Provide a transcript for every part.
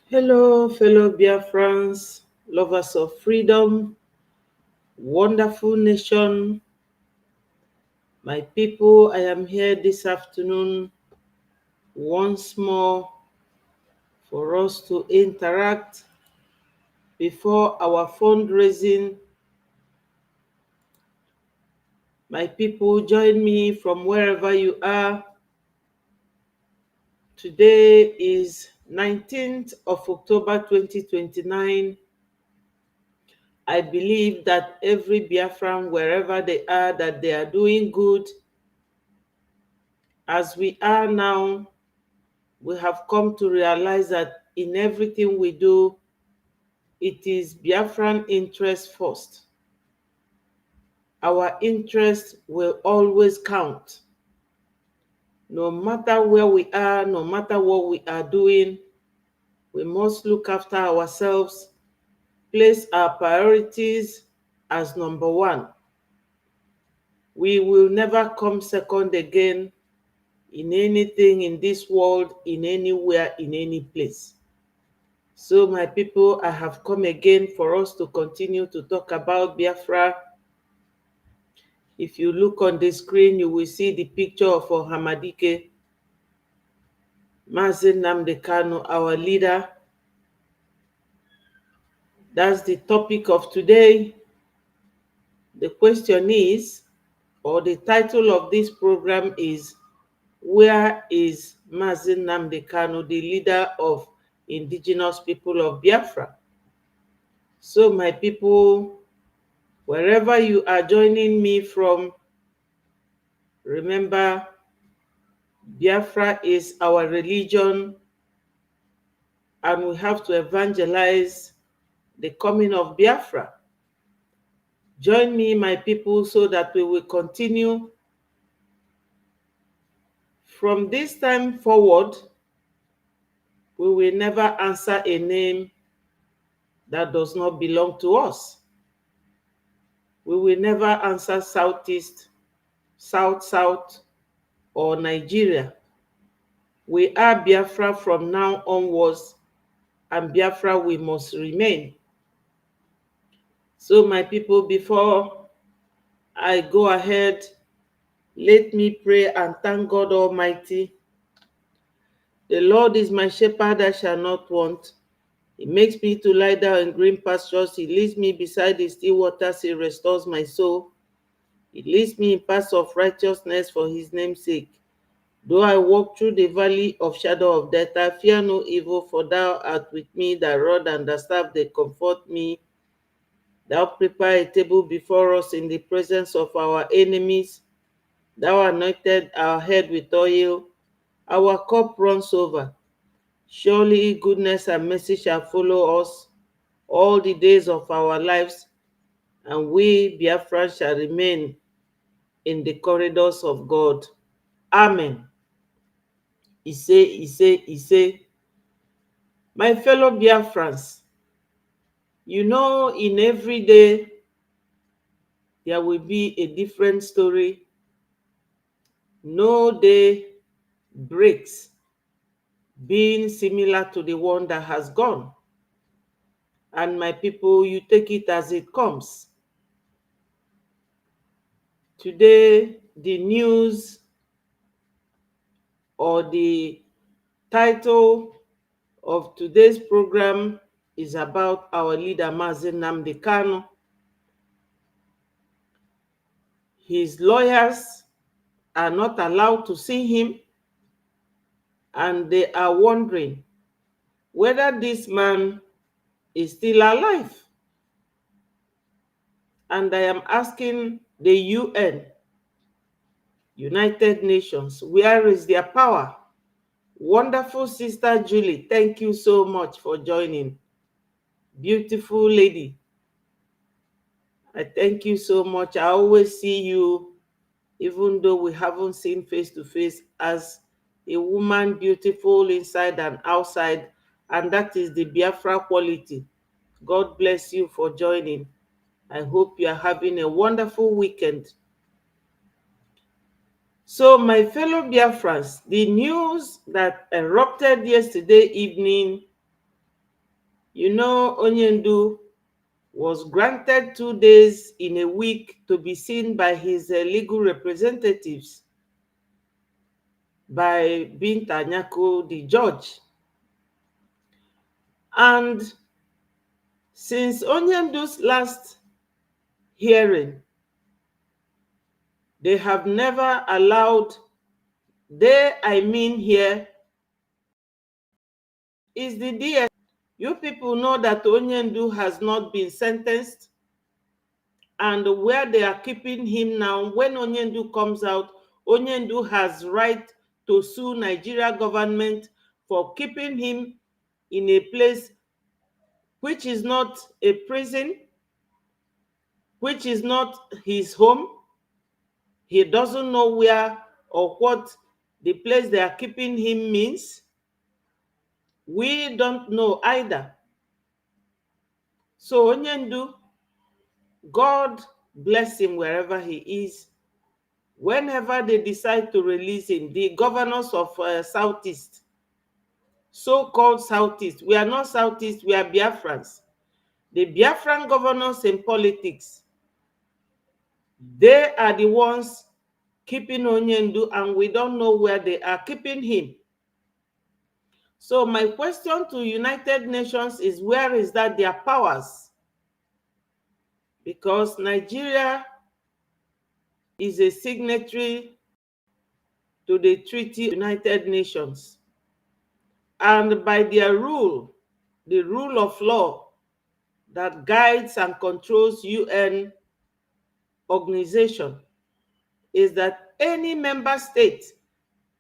Hello, fellow Biafrans, lovers of freedom, wonderful nation, my people. I am here this afternoon once more for us to interact before our fundraising. My people, join me from wherever you are. Today is 19th of October 2029. I believe that every Biafran, wherever they are, that they are doing good. As we are now, we have come to realize that in everything we do, it is Biafran interest first. Our interest will always count. No matter where we are, no matter what we are doing, we must look after ourselves, place our priorities as number one. We will never come second again in anything in this world, in anywhere, in any place. So, my people, I have come again for us to continue to talk about Biafra. If you look on the screen, you will see the picture of Ohamadike, Mazi Nnamdi Kanu, our leader. That's the topic of today. The question is, or the title of this program is, where is Mazi Nnamdi Kanu, the leader of indigenous people of Biafra? So, my people, wherever you are joining me from, remember, Biafra is our religion, and we have to evangelize the coming of Biafra. Join me, my people, so that we will continue from this time forward. We will never answer a name that does not belong to us. We will never answer Southeast, South, or Nigeria. We are Biafra from now onwards, and Biafra we must remain. So, my people, before I go ahead, let me pray and thank God Almighty. The Lord is my shepherd, I shall not want. He makes me to lie down in green pastures. He leads me beside the still waters. He restores my soul. He leads me in paths of righteousness for his name's sake. Though I walk through the valley of shadow of death, I fear no evil, for thou art with me. Thy rod and thy staff, they comfort me. Thou prepare a table before us in the presence of our enemies. Thou anointed our head with oil. Our cup runs over. Surely goodness and mercy shall follow us all the days of our lives, and we, Biafra, shall remain in the corridors of God. Amen. Ise. My fellow Biafrans, you know, in every day, there will be a different story. No day breaks being similar to the one that has gone. And my people, you take it as it comes. Today, the news or the title of today's program is about our leader, Mazi Nnamdi Kanu. His lawyers are not allowed to see him, and they are wondering whether this man is still alive. And I am asking the UN, United Nations, where is their power? Wonderful sister Julie, thank you so much for joining. Beautiful lady, I thank you so much. I always see you, even though we haven't seen face to face, as a woman beautiful inside and outside, and that is the Biafra quality. God bless you for joining. I hope you are having a wonderful weekend. So, my fellow Biafrans, the news that erupted yesterday evening You know, Onyendu was granted 2 days in a week to be seen by his legal representatives by Binta Nyako, the judge. And since Onyendu's last hearing, they have never allowed, I mean here, is the DS. You people know that Onyendu has not been sentenced, and where they are keeping him now, when Onyendu comes out, Onyendu has right to sue Nigeria government for keeping him in a place which is not a prison, which is not his home. He doesn't know where or what the place they are keeping him means. We don't know either. So Onyendu, God bless him wherever he is. Whenever they decide to release him, the governors of Southeast, so-called Southeast, we are not Southeast, we are Biafrans. The Biafran governors in politics, they are the ones keeping Onyendu, and we don't know where they are keeping him. So my question to United Nations is, where is that their powers? Because Nigeria is a signatory to the Treaty of United Nations. And by their rule, the rule of law that guides and controls UN organization, is that any member state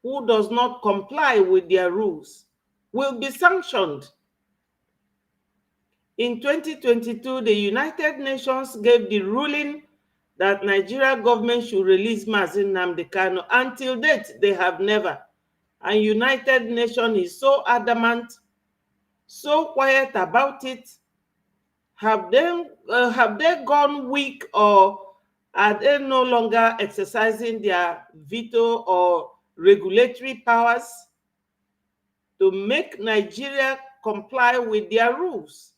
who does not comply with their rules will be sanctioned. In 2022, the United Nations gave the ruling that Nigeria government should release Mazi Nnamdi Kanu. Until date, they have never. And United Nations is so adamant, so quiet about it. Have they gone weak, or are they no longer exercising their veto or regulatory powers to make Nigeria comply with their rules?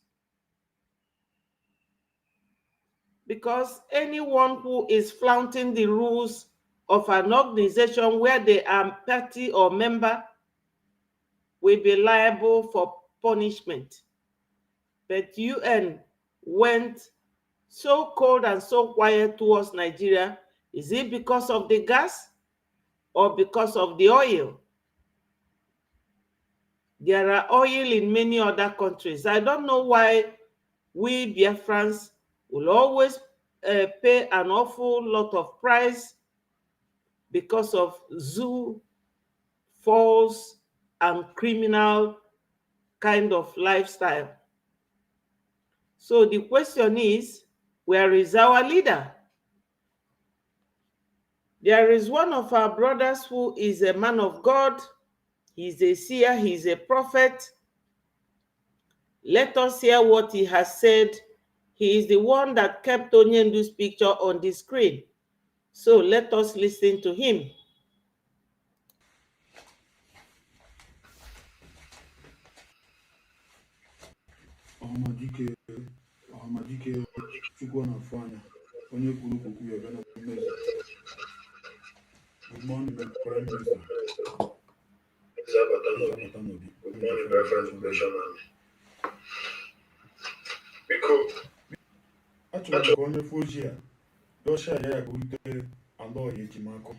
Because anyone who is flouting the rules of an organization where they are party or member will be liable for punishment. But UN went so cold and so quiet towards Nigeria. Is it because of the gas or because of the oil? There are oil in many other countries. I don't know why we Biafrans will always pay an awful lot of price because of zoo, false, and criminal kind of lifestyle. So the question is, where is our leader? There is one of our brothers who is a man of God. He's a seer, he's a prophet. Let us hear what he has said. He is the one that kept Onyendu's picture on the screen. So let us listen to him. Ọhamadike Chukwu na-afụ anya, onye kwuru okwu ya bịa na mmezu. Good morning, Prime Minister. Good morning, Reverend Congressional Army. Biko. Achọrọ m ka onye fụ ojii a dọsha ya bụrute ala ọya ejimakọ.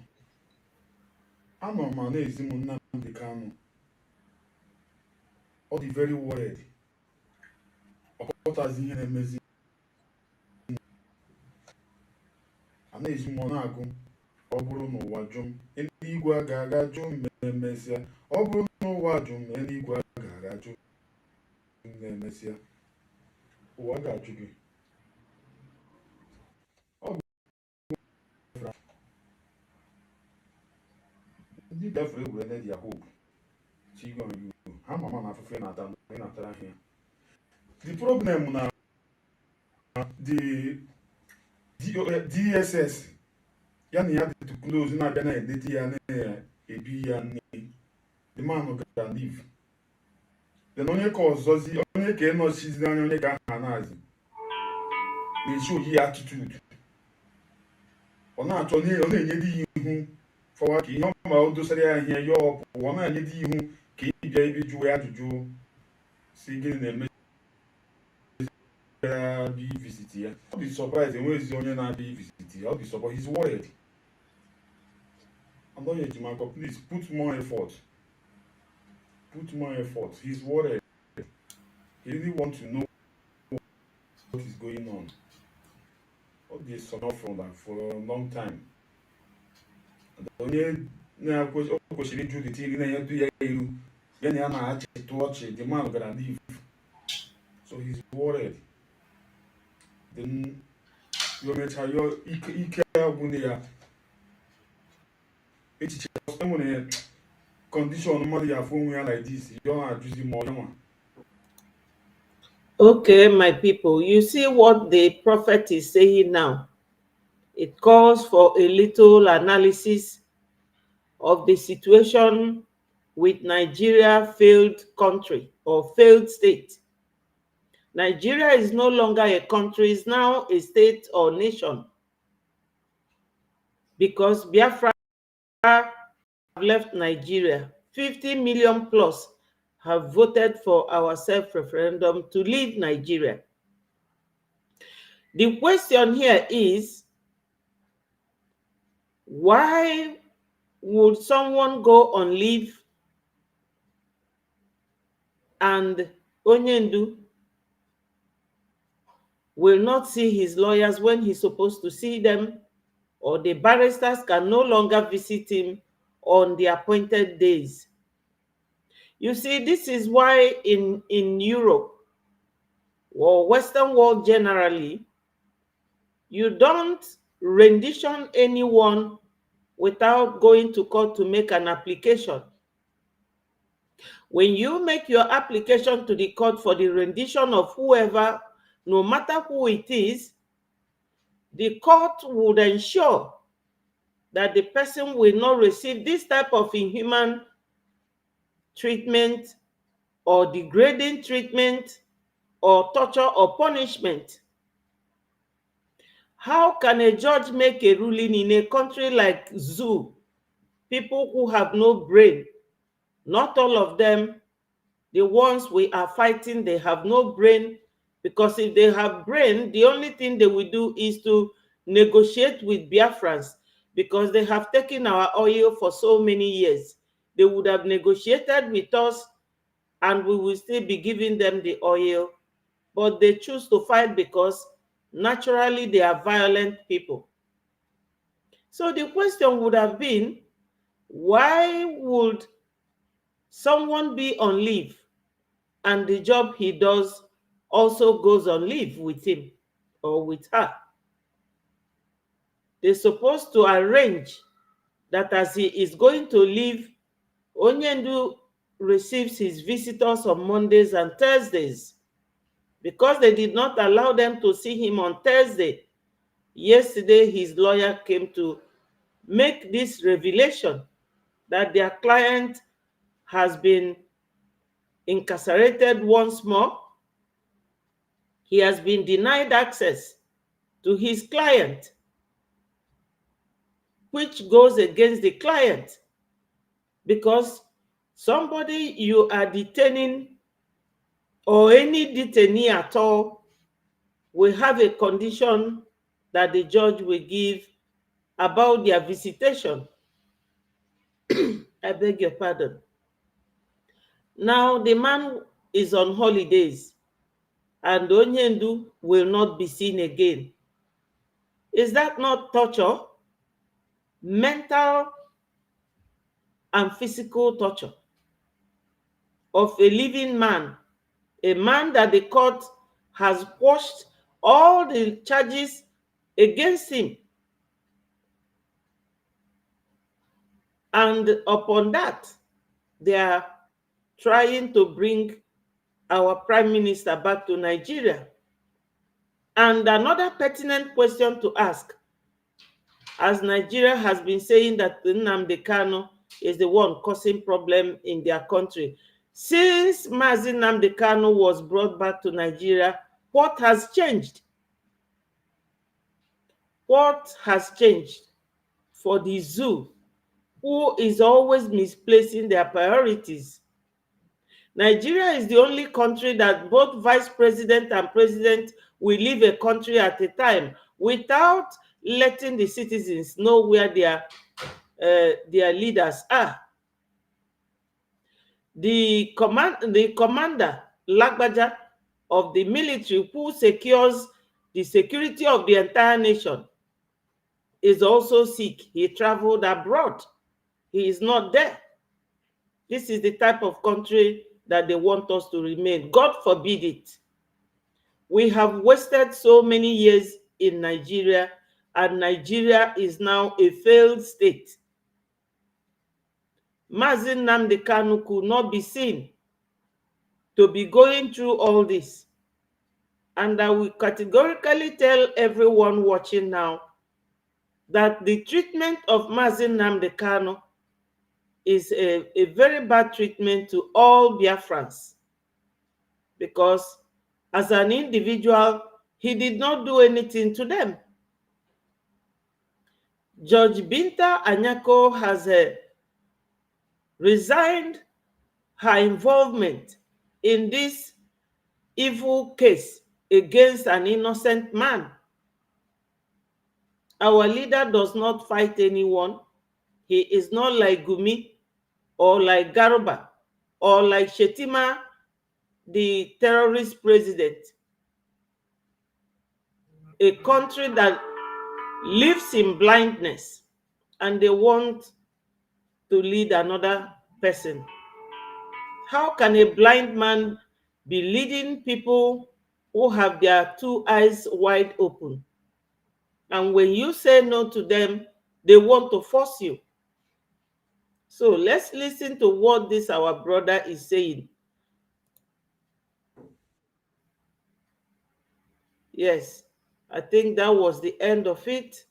Anọ m na-ezi m Nnamdi Kanu. Ọ dị very worried. Ọ kọtazi ihe na-emezi. A na-eji m ọ na-agụ. Ọ bụrụ n'ụwa jụ m, eluigwe a ga-aga jụ m na-emesịa. Ọ bụrụ n'ụwa jụ m, eluigwe a ga-aga jụ m na-emesịa. Ụwa ga-ajụ gị. Ọ bụ ndị Biafra egwure na dia hope chigo you ha mama na afụfe na-ata mgbe na-atara ahịa. The problem na the DSS ya na ya dị to close na-abịa na-edeti ya na-ebi ya nne. The man can live. then onye ka ọzọzi onye ka ịnọchizi anya onye ka aha na-azị na-echi oyi attitude ọ na-achọ ọ na-enye dị ihu fọwa ka ihe ọma o dosara ya ihe ya ọpụ ọ na-enye dị ihu ka ịbịa ibi jụọ ya ajụjụ si gịnị na-eme ya bi visit ya ọ dị surprise enwezi onye na-abịa ivisit ya ọ dị surprise he's worried. Another Ejimako, please put more effort. Put more effort. He's worried. He really wants to know what is going on. All this from that for a long time. Onye na-akwesịrị ịjụ the thing na-edu ya ilu ya na ya na-achịtụ ọchị the man gonna leave. So he's worried. Then you mecha yo ike agwụne ya echiche enwere condition mmadụ ya afọ onwe ya like this you don't ajụzi ma onye nwa. Okay, my people, you see what the prophet is saying now. It calls for a little analysis of the situation with Nigeria failed country or failed state. Nigeria is no longer a country, it's now a state or nation. Because Biafra have left Nigeria. 50 million plus have voted for our self-referendum to leave Nigeria. The question here is, why would someone go on leave and Onyendu will not see his lawyers when he's supposed to see them, or the barristers can no longer visit him on the appointed days? You see, this is why in Europe or Western world generally, you don't rendition anyone without going to court to make an application. When you make your application to the court for the rendition of whoever, no matter who it is, the court would ensure that the person will not receive this type of inhuman treatment or degrading treatment or torture or punishment. How can a judge make a ruling in a country like Zoo? People who have no brain, not all of them, the ones we are fighting, they have no brain, because if they have brain, the only thing they will do is to negotiate with Biafrans, because they have taken our oil for so many years. They would have negotiated with us and we will still be giving them the oil, but they choose to fight because naturally they are violent people. So the question would have been, why would someone be on leave and the job he does also goes on leave with him or with her? They're supposed to arrange that as he is going to leave, Onyendu receives his visitors on Mondays and Thursdays. Because they did not allow them to see him on Thursday, yesterday his lawyer came to make this revelation that their client has been incarcerated once more. He has been denied access to his client, which goes against the client, because somebody you are detaining or any detainee at all will have a condition that the judge will give about their visitation. I beg your pardon. Now the man is on holidays and Onyendu will not be seen again. Is that not torture? Mental and physical torture of a living man, a man that the court has quashed all the charges against him. And upon that, they are trying to bring our prime minister back to Nigeria. And another pertinent question to ask, as Nigeria has been saying that Nnamdi Kanu is the one causing problem in their country, Since Mazi Nnamdi Kanu was brought back to Nigeria, what has changed? What has changed for the zoo, who is always misplacing their priorities? Nigeria is the only country that both vice president and president will leave a country at a time without letting the citizens know where their leaders are. The commander, Lagbaja, of the military, who secures the security of the entire nation, is also sick. He traveled abroad. He is not there. This is the type of country that they want us to remain. God forbid it. We have wasted so many years in Nigeria, and Nigeria is now a failed state. Mazi Nnamdi Kanu could not be seen to be going through all this. And I will categorically tell everyone watching now that the treatment of Mazi Nnamdi Kanu is a very bad treatment to all Biafrans, because as an individual, he did not do anything to them. Judge Binta Anyako has resigned her involvement in this evil case against an innocent man. Our leader does not fight anyone. He is not like Gumi or like Garuba or like Shetima, the terrorist president. A country that lives in blindness, and they want to lead another person. How can a blind man be leading people who have their two eyes wide open? And when you say no to them, they want to force you. So let's listen to what this our brother is saying. Yes, I think that was the end of it.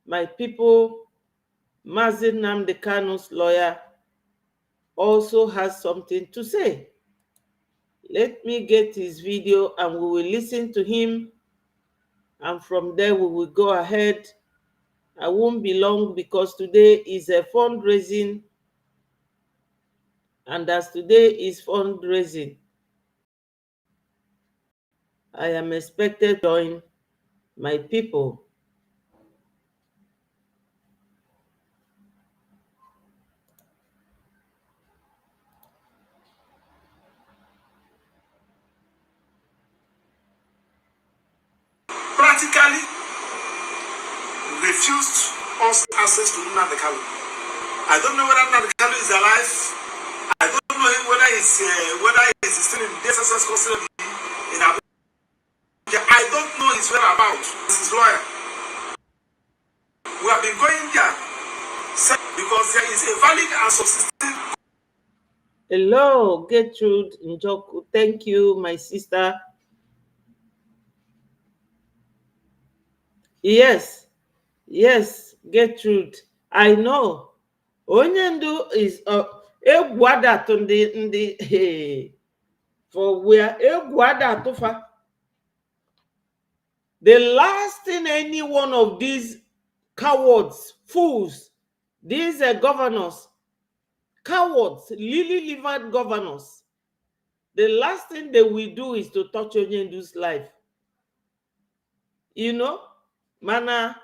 My people, Mazi Nnamdi Kanu's lawyer also has something to say. Let me get his video and we will listen to him. And from there, we will go ahead. I won't be long because today is a fundraising. And as today is fundraising, I am expected to join my people. Practically refused us access to Nnamdi Kanu. I don't know whether Nnamdi Kanu is alive. I don't know whether he's still in DSS custody in Abuja. I don't know his whereabouts. His lawyer. We have been going there because there is a valid and subsisting. Hello, Gertrude Njoku. Thank you, my sister. Yes, Gertrude. I know. Onyendu is egwada to the for where egwada tofa. The last thing any one of these cowards, fools, these governors, cowards, lily-livered governors, the last thing they will do is to touch Onyendu's life. You know, mana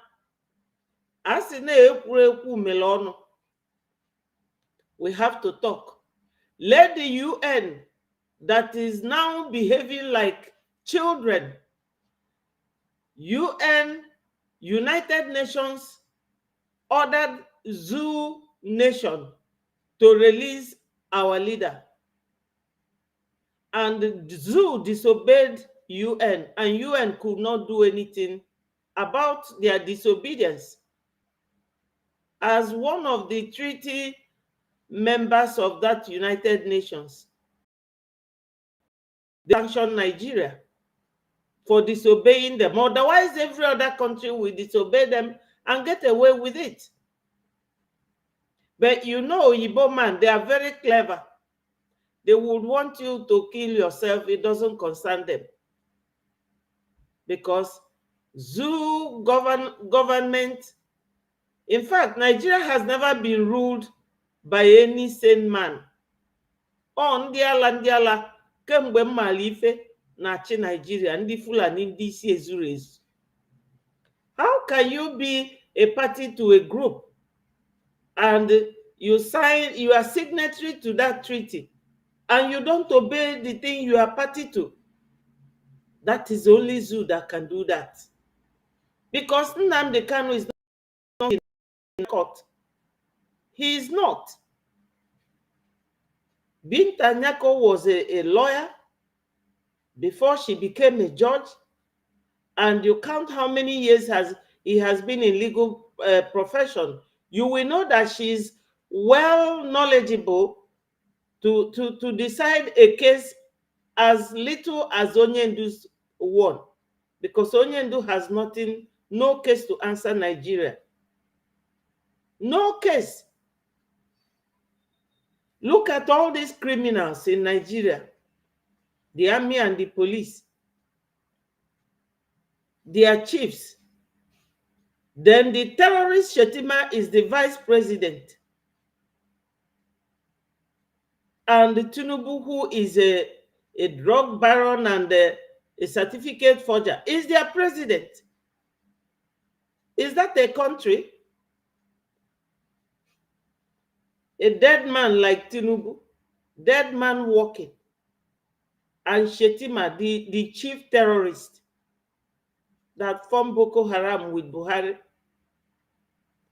asine ekwu melono. We have to talk. Let the UN, that is now behaving like children, UN, United Nations, ordered Zoo Nation to release our leader. And Zoo disobeyed UN, and UN could not do anything about their disobedience. As one of the treaty members of that United Nations, they sanctioned Nigeria for disobeying them. Otherwise, every other country will disobey them and get away with it. But you know, Igbo man, they are very clever. They would want you to kill yourself. It doesn't concern them. Because zoo government, in fact, Nigeria has never been ruled by any sane man. On ndị ala kemgbe mmala ife na-achị Nigeria, ndị Fulani ndị isi ezuru ezu. How can you be a party to a group and you are signatory to that treaty and you don't obey the thing you are party to? That is only zoo that can do that. Because Nnamdi Kanu is not in court. He is not. Binta Nyako was a lawyer before she became a judge. And you count how many years he has been in legal profession, you will know that she's well knowledgeable to decide a case as little as Onyendu's one, because Onyendu has no case to answer Nigeria. No case. Look at all these criminals in Nigeria, the army and the police, their chiefs. Then the terrorist Shetima is the vice president. And the Tinubu, who is a drug baron and a certificate forger, is their president. Is that a country? A dead man like Tinubu, dead man walking, and Shetima, the chief terrorist that formed Boko Haram with Buhari.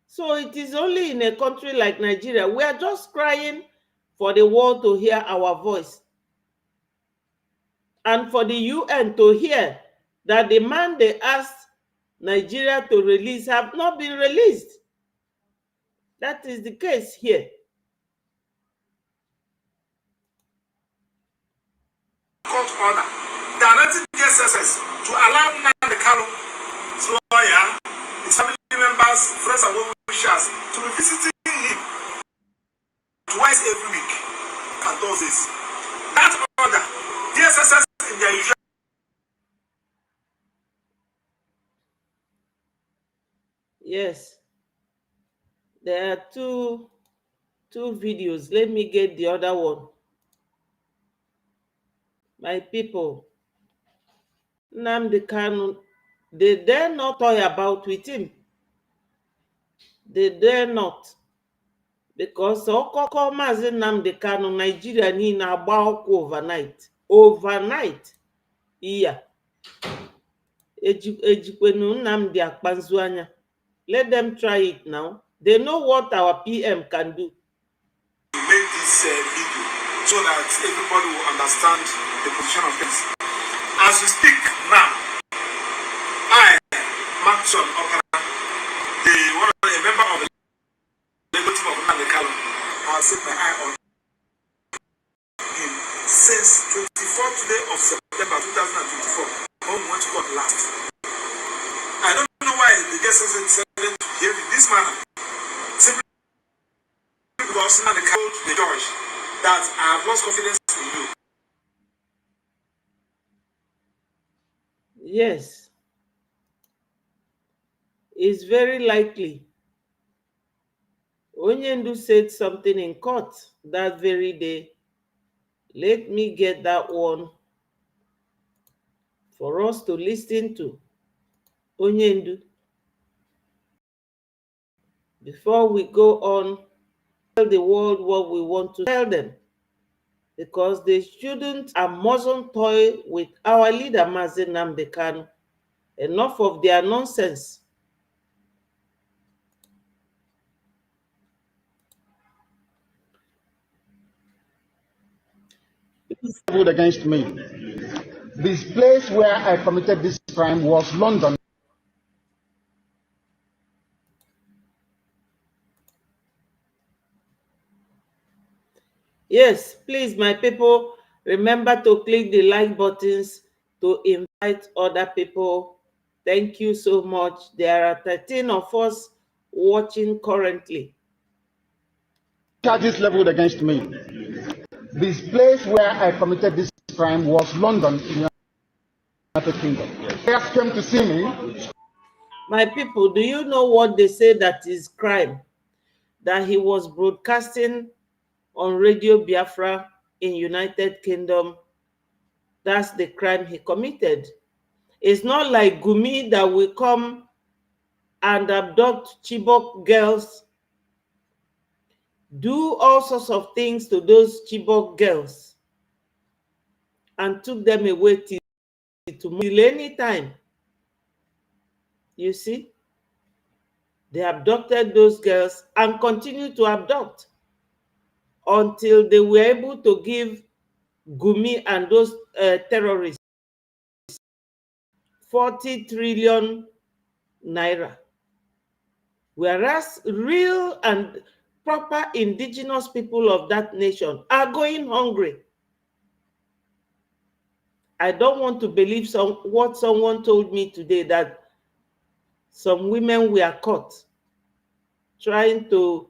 So it is only in a country like Nigeria. We are just crying for the world to hear our voice. And for the UN to hear that the man they asked Nigeria to release have not been released. That is the case here. Court order directing the SSS to allow Nnamdi Kanu's lawyer, his family members, friends and well-wishers to be visiting him twice every week and Thursdays. That order, the SSS in their usual. Yes. There are two videos. Let me get the other one. My people, Nnamdi Kanu, they dare not toy about with him. They dare not. Because Okoko Mazi Nnamdi Kanu, Nigeria ni na agba overnight. Overnight. Yeah. Ejikwenu Nnamdi akpanzu anya. Let them try it now. They know what our PM can do. Make this video so that everybody will understand the position of things. As we speak now, I, Maxon Okara, a member of the legal team of Nnamdi Kanu, have set my eye on him since 24th day of September 2024, when we went to court last. I don't know why the justice decided to behave in this manner. Simply because Nnamdi Kanu told the judge that I have lost confidence in you. Yes. It's very likely. Onyendu said something in court that very day. Let me get that one for us to listen to. Onyendu. Before we go on, tell the world what we want to tell them. Because they shouldn't and mustn't toy with our leader, Mazi Nnamdi Kanu. Enough of their nonsense. Against me. This place where I committed this crime was London. Yes, please, my people, remember to click the like buttons to invite other people. Thank you so much. There are 13 of us watching currently. Charges leveled against me. This place where I committed this crime was London, in the United Kingdom. Players came to see me. My people, do you know what they say that is crime? That he was broadcasting on Radio Biafra in United Kingdom. That's the crime he committed. It's not like Gumi that will come and abduct Chibok girls, do all sorts of things to those Chibok girls, and took them away till any time. You see? They abducted those girls and continue to abduct until they were able to give Gumi and those terrorists 40 trillion naira. Whereas real and proper indigenous people of that nation are going hungry. I don't want to believe what someone told me today, that some women were caught trying to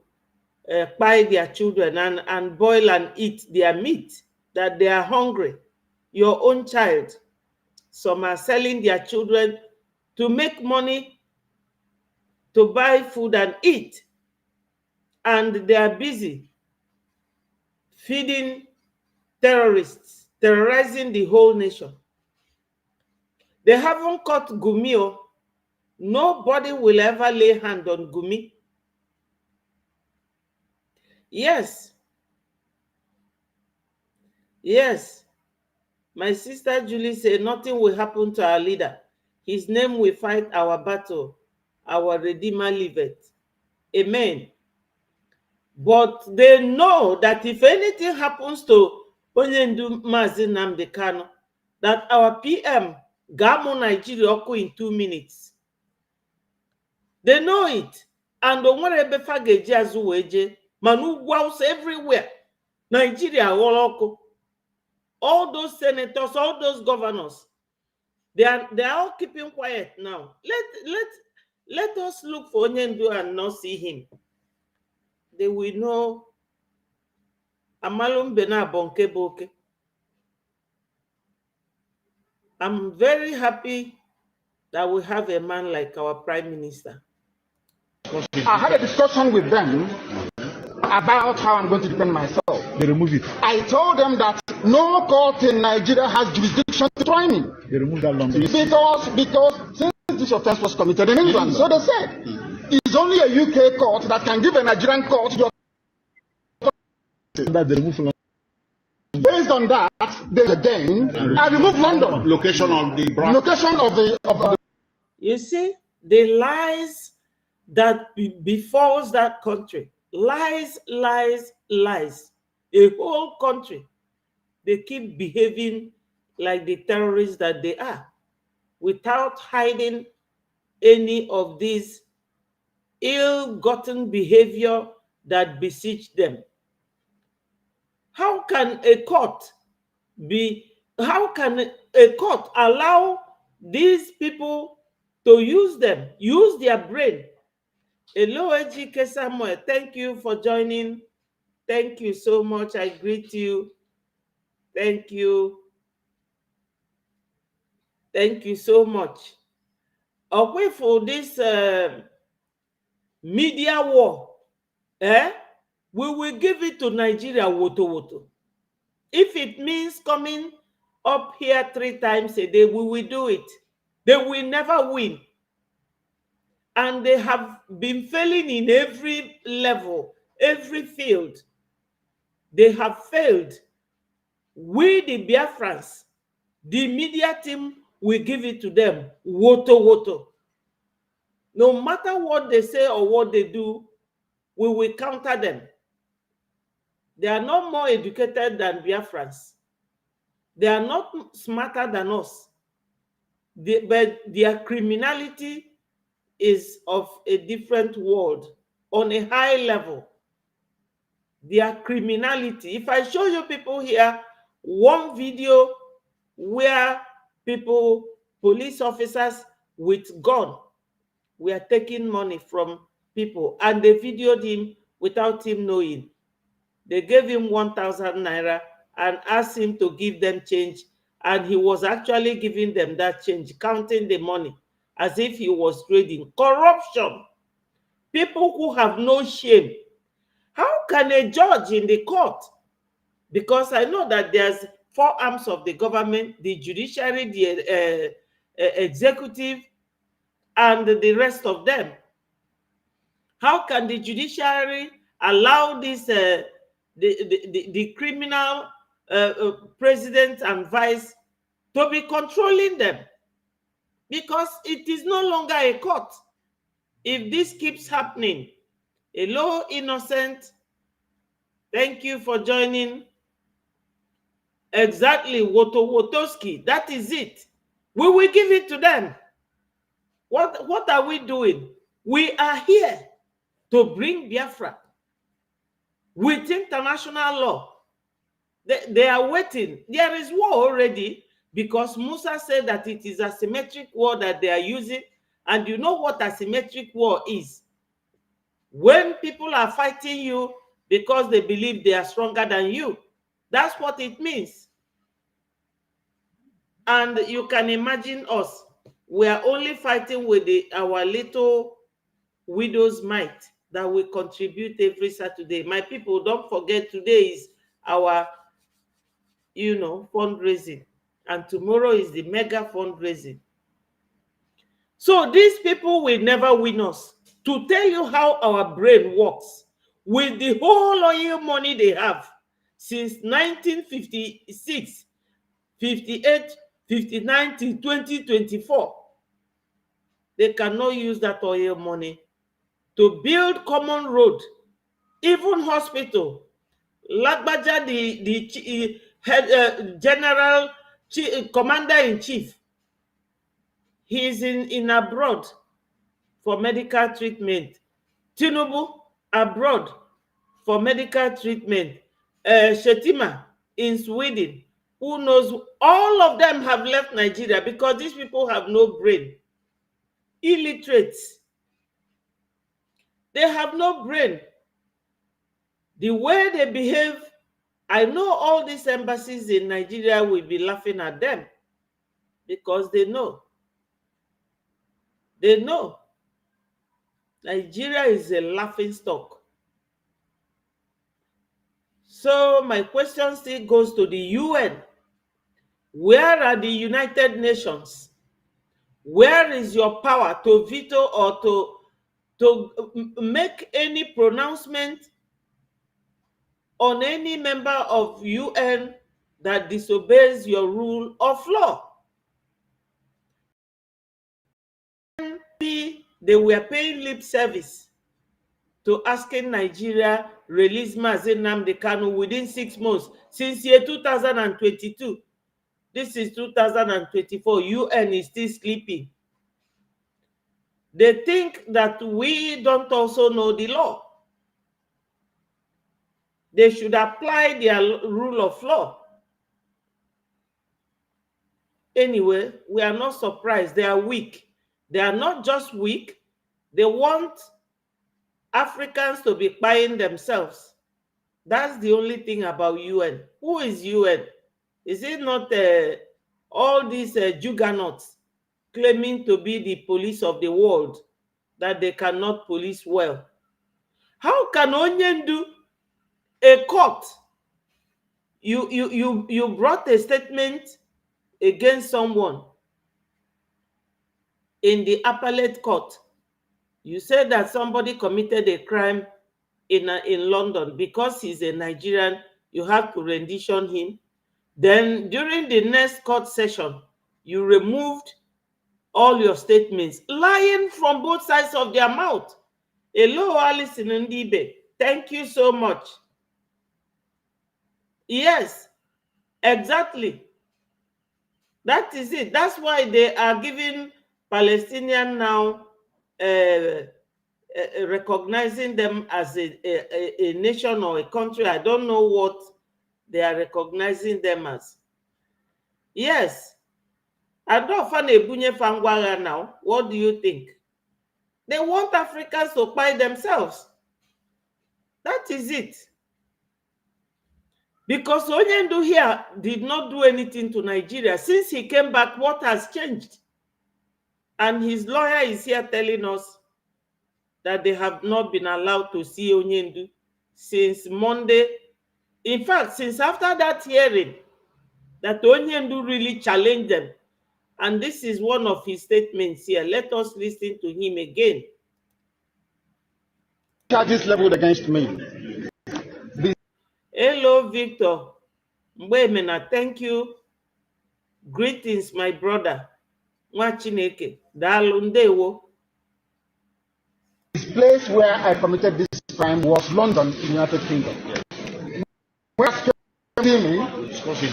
buy their children and boil and eat their meat, that they are hungry. Your own child. Some are selling their children to make money to buy food and eat. And they are busy feeding terrorists, terrorizing the whole nation. They haven't caught Gumi. Nobody will ever lay hand on Gumi. Yes. Yes. My sister Julie said nothing will happen to our leader. His name will fight our battle. Our Redeemer liveth. Amen. But they know that if anything happens to Onyendu Mazi Nnamdi Kanu, that our PM Gamo Nigeria oku in 2 minutes. They know it. And onwere fageji azu weje, manu wows everywhere. Nigeria oku. All those senators, all those governors, they are all keeping quiet now. Let us look for Onyendu and not see him. They will know Amalum Bena Bonke Boke. I'm very happy that we have a man like our Prime Minister. I had a discussion with them about how I'm going to defend myself. They remove it. I told them that no court in Nigeria has jurisdiction to try me. They remove that long. Because since this offense was committed in England, so they said, it's only a UK court that can give a Nigerian court the That they remove London. Based on that, they again I removed London. Location of the branch. Location of the You see, the lies that befalls that country. Lies, lies, lies. A whole country. They keep behaving like the terrorists that they are, without hiding any of these ill-gotten behavior that besiege them. How can a court allow these people to use their brain? Hello, Ejike Samuel. Thank you for joining. Thank you so much. I greet you. Thank you. Thank you so much. Away for this media war, we will give it to Nigeria woto woto. If it means coming up here 3 times a day, we will do it. They will never win. And they have been failing in every level, every field. They have failed. We, the Biafrans, the media team, will give it to them. Woto woto. No matter what they say or what they do, we will counter them. They are not more educated than Biafrans. They are not smarter than us. But their criminality is of a different world, on a high level. Their criminality. If I show you people here, one video where people, police officers with gun, were taking money from people, and they videoed him without him knowing. They gave him 1,000 naira and asked him to give them change, and he was actually giving them that change, counting the money as if he was trading. Corruption. People who have no shame. How can a judge in the court, because I know that there's 4 arms of the government, the judiciary, the executive, and the rest of them. How can the judiciary allow this the criminal president and vice to be controlling them? Because it is no longer a court. If this keeps happening, hello, innocent. Thank you for joining. Exactly, Wotoski. That is it. We will give it to them. What are we doing? We are here to bring Biafra with international law. They are waiting. There is war already, because Musa said that it is asymmetric war that they are using. And you know what asymmetric war is? When people are fighting you because they believe they are stronger than you. That's what it means. And you can imagine us. We are only fighting with our little widow's mite that we contribute every Saturday. My people, don't forget, today is our, fundraising. And tomorrow is the mega fundraising. So these people will never win us. To tell you how our brain works, with the whole oil money they have since 1956, 58, 59 to 2024, they cannot use that oil money to build common road, even hospital. Lagbaja, the head general commander-in-chief, he is in abroad for medical treatment. Tinubu abroad for medical treatment. Shetima in Sweden. Who knows? All of them have left Nigeria because these people have no brain. Illiterates. They have no brain. The way they behave, I know all these embassies in Nigeria will be laughing at them because they know. They know. Nigeria is a laughing stock. So my question still goes to the UN. Where are the United Nations? Where is your power to veto or to make any pronouncement on any member of UN that disobeys your rule of law? They were paying lip service to asking Nigeria release Mazi Nnamdi Kanu within 6 months since year 2022. This is 2024. UN is still sleeping. They think that we don't also know the law. They should apply their rule of law. Anyway, we are not surprised. They are weak. They are not just weak. They want Africans to be buying themselves. That's the only thing about UN. Who is UN? Is it not all these juggernauts claiming to be the police of the world that they cannot police well? How can Onyendu, a court, you brought a statement against someone in the appellate court? You said that somebody committed a crime in London. Because he's a Nigerian, you have to rendition him. Then during the next court session, you removed all your statements, lying from both sides of their mouth. Hello, Alice in Ndibe. Thank you so much. Yes, exactly. That is it. That's why they are giving Palestinian now recognizing them as a nation or a country. I don't know what they are recognizing them as. Yes. Now, what do you think? They want Africans to buy themselves. That is it. Because Onyendu here did not do anything to Nigeria. Since he came back, what has changed? And his lawyer is here telling us that they have not been allowed to see Onyendu since Monday. In fact, since after that hearing, that Onyendu really challenged them. And this is one of his statements here. Let us listen to him again. Charges leveled against me. Hello, Victor. Mbemena, thank you. Greetings, my brother. Mwachineke. Dalu ndewo. This place where I committed this crime was London, in the United Kingdom. When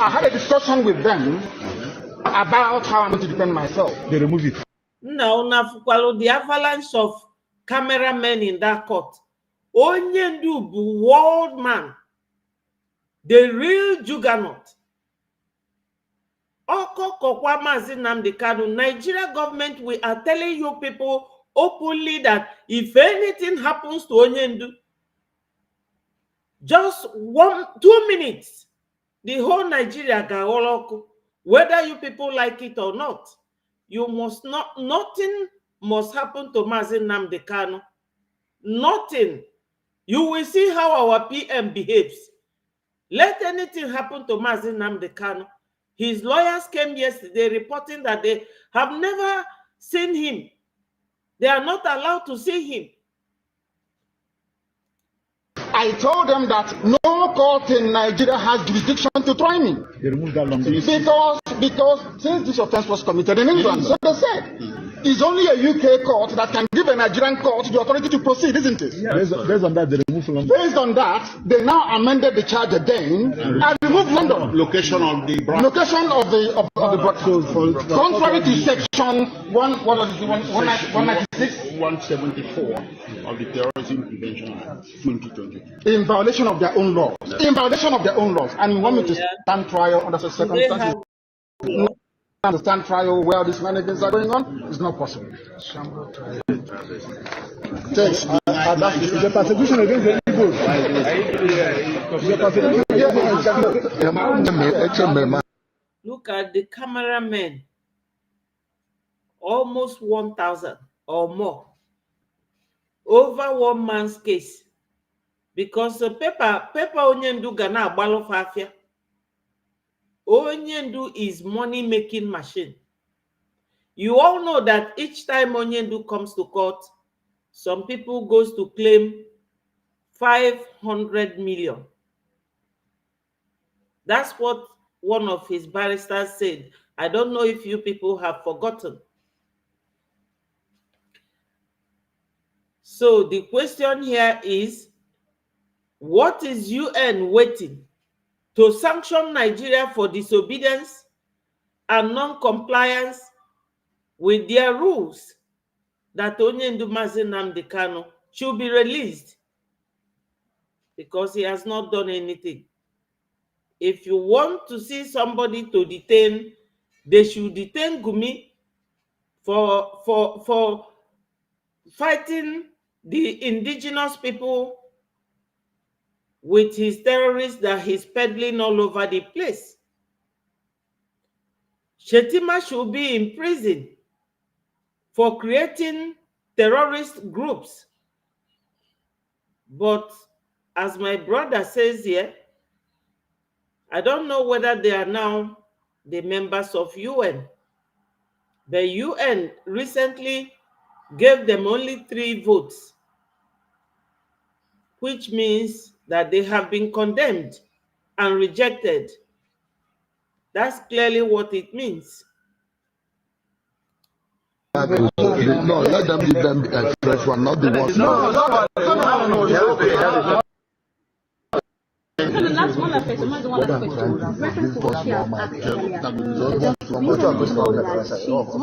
I had a discussion with them about how I'm going to defend myself. They remove it. Now, the avalanche of cameramen in that court. Onyendu bu world man. The real juggernaut. Oko kokwa Mazi Nnamdi Kanu, Nigeria government, we are telling you people openly that if anything happens to Onyendu, just 2 minutes, the whole Nigeria ga whether you people like it or not. You must not, nothing must happen to Mazi Nnamdi Kanu. Nothing. You will see how our PM behaves. Let anything happen to Mazi Nnamdi Kanu. His lawyers came yesterday reporting that they have never seen him. They are not allowed to see him. I told them that no court in Nigeria has jurisdiction to try me. They removed that long Because since this offense was committed in England, so they said, it's only a UK court that can give a Nigerian court the authority to proceed, isn't it? Yeah, based on that, they removed London. Based on that, they now amended the charge again and removed London. Location of the location of the broadcast. Contrary to section 196, 174 of the Terrorism Prevention Act 2020. in violation of their own laws. In violation of their own laws. And you want me to stand trial under such circumstances? Understand trial where these managers are going on? It's not possible. It's a persecution against the Igbo. Look at the cameramen. Almost 1,000 or more. Over one man's case. Because the paper Onyendu gana agbalo fafia. Onyendu is money-making machine. You all know that each time Onyendu comes to court, some people goes to claim 500 million. That's what one of his barristers said. I don't know if you people have forgotten. So the question here is, what is UN waiting to sanction Nigeria for disobedience and non-compliance with their rules that Onyendu Mazi Nnamdi Kanu should be released because he has not done anything? If you want to see somebody to detain, they should detain Gumi for fighting the indigenous people with his terrorists that he's peddling all over the place. Shetima should be in prison for creating terrorist groups. But as my brother says here, I don't know whether they are now the members of UN. The UN recently gave them only 3 votes, which means that they have been condemned and rejected. That's clearly what it means. No, let them give them a fresh one, not the ones. No. So the last one that question was the one that question. Reference to what she has asked earlier. One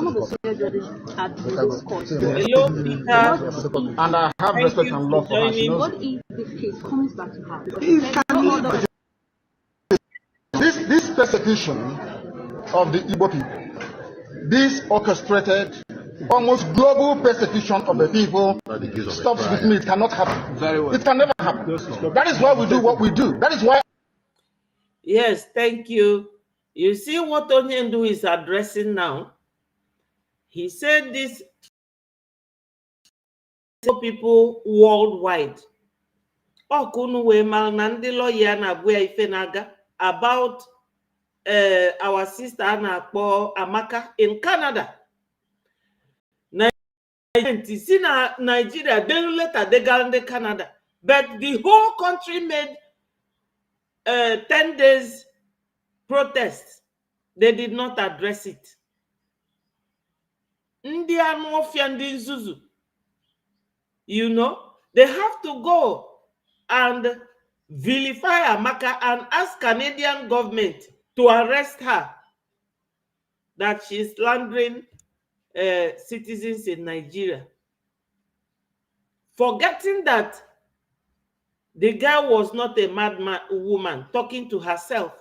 of the senior judges at this court. Hello, Peter. And I have respect and love for her. What if this case comes back to her? This persecution of the Igbo people, this orchestrated, almost global persecution of the people, stops with me. It cannot happen. Very well. It can never happen. That is why we do what we do. That is why. Yes, thank you. You see what Onyendu is addressing now? He said this people worldwide. Okunu we mal na ndị lawyer na-agwa ya ife na-aga about our sister na-akpọ Amaka in Canada. See na Nigeria, then later they got in Canada. But the whole country made 10 days protest. They did not address it. India Zuzu. You know, they have to go and vilify Amaka and ask Canadian government to arrest her that she's slandering citizens in Nigeria. Forgetting that the girl was not a mad woman talking to herself.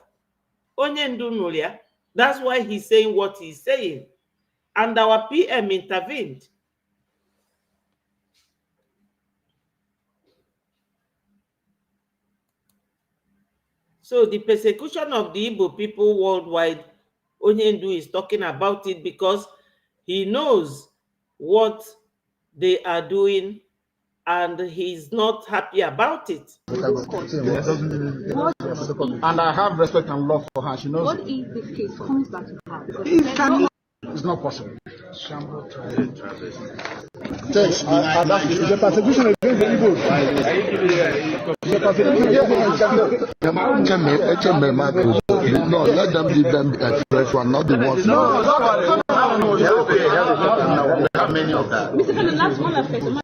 Onyendu Nulia. That's why he's saying what he's saying. And our PM intervened. So the persecution of the Igbo people worldwide, Onyendu is talking about it because he knows what they are doing and he's not happy about it. And I have respect and love for her. She knows. What if this case comes back to her? It's not possible. Yes, the persecution against the Igbo. The persecution. No, let them give them a fresh one, not the ones. We have many of that. Mr. Kanu, last one last question.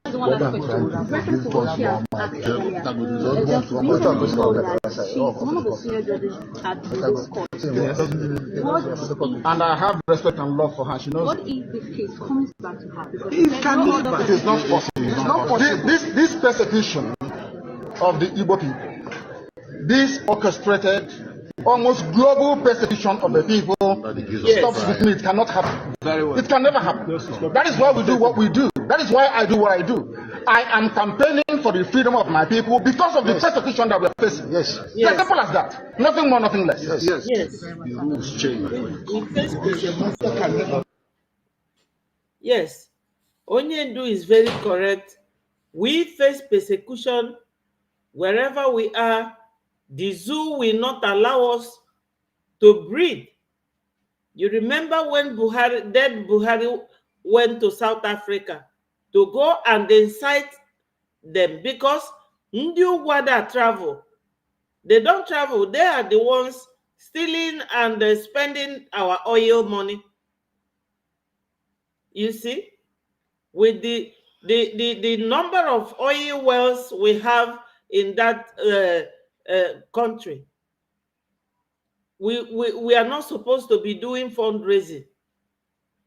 Reference to what she has asked earlier. She's one of the senior judges at this court. And I have respect and love for her. She knows. What if this case comes back to her? Because It is not possible. It's not possible. This persecution of the Igbo people, this orchestrated, almost global persecution of the people, stops with me. It cannot happen. It can never happen. That is why we do what we do. That is why I do what I do. I am campaigning for the freedom of my people because of the persecution that we are facing. Yes. It's as simple as that. Nothing more, nothing less. Yes. Yes. Onyendu is very correct. We face persecution wherever we are. The zoo will not allow us to breathe. You remember when Buhari went to South Africa to go and incite them because Ndi Wada travel. They don't travel. They are the ones stealing and spending our oil money. You see, with the number of oil wells we have in that country, we are not supposed to be doing fundraising,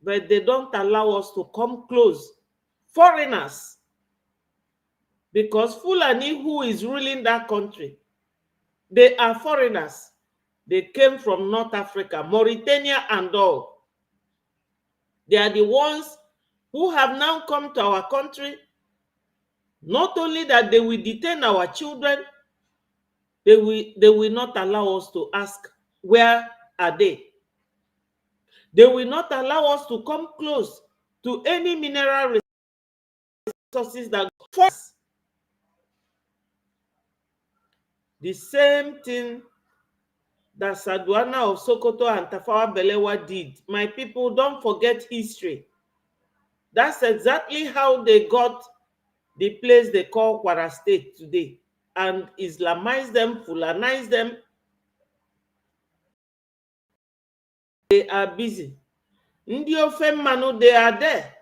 but they don't allow us to come close. Foreigners, because Fulani, who is ruling that country, they are foreigners. They came from North Africa, Mauritania and all. They are the ones who have now come to our country. Not only that they will detain our children, they will not allow us to ask, where are they? They will not allow us to come close to any mineral resources that first. The same thing that Saduana of Sokoto and Tafawa Balewa did. My people, don't forget history. That's exactly how they got the place they call Kwara State today and Islamize them, Fulanize them. They are busy. Ndị ofe mmanụ, they are there.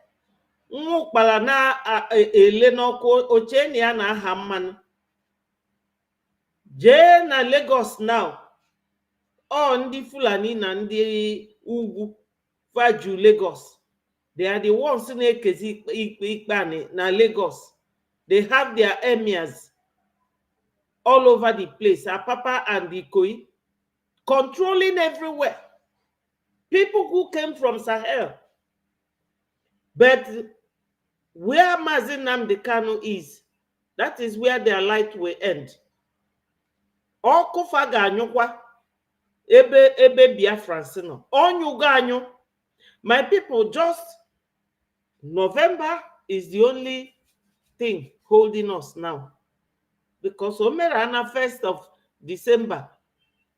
Nwụkpala na ele n'ọkụ oche na ya na aha mmanụ. Jee na Lagos now. Ndị Fulani na ndị ugwu Faju Lagos. They are the ones na-ekezi ikpe na Lagos. They have their emirs all over the place. Apapa and Ikoyi, controlling everywhere. People who came from Sahel. But where Mazi Nnamdi Kanu is, that is where their light will end. Okufa ga anyukwa. ebe Biafra sino onyugo anyu. My people, just November is the only thing holding us now, because Omerana 1st of December,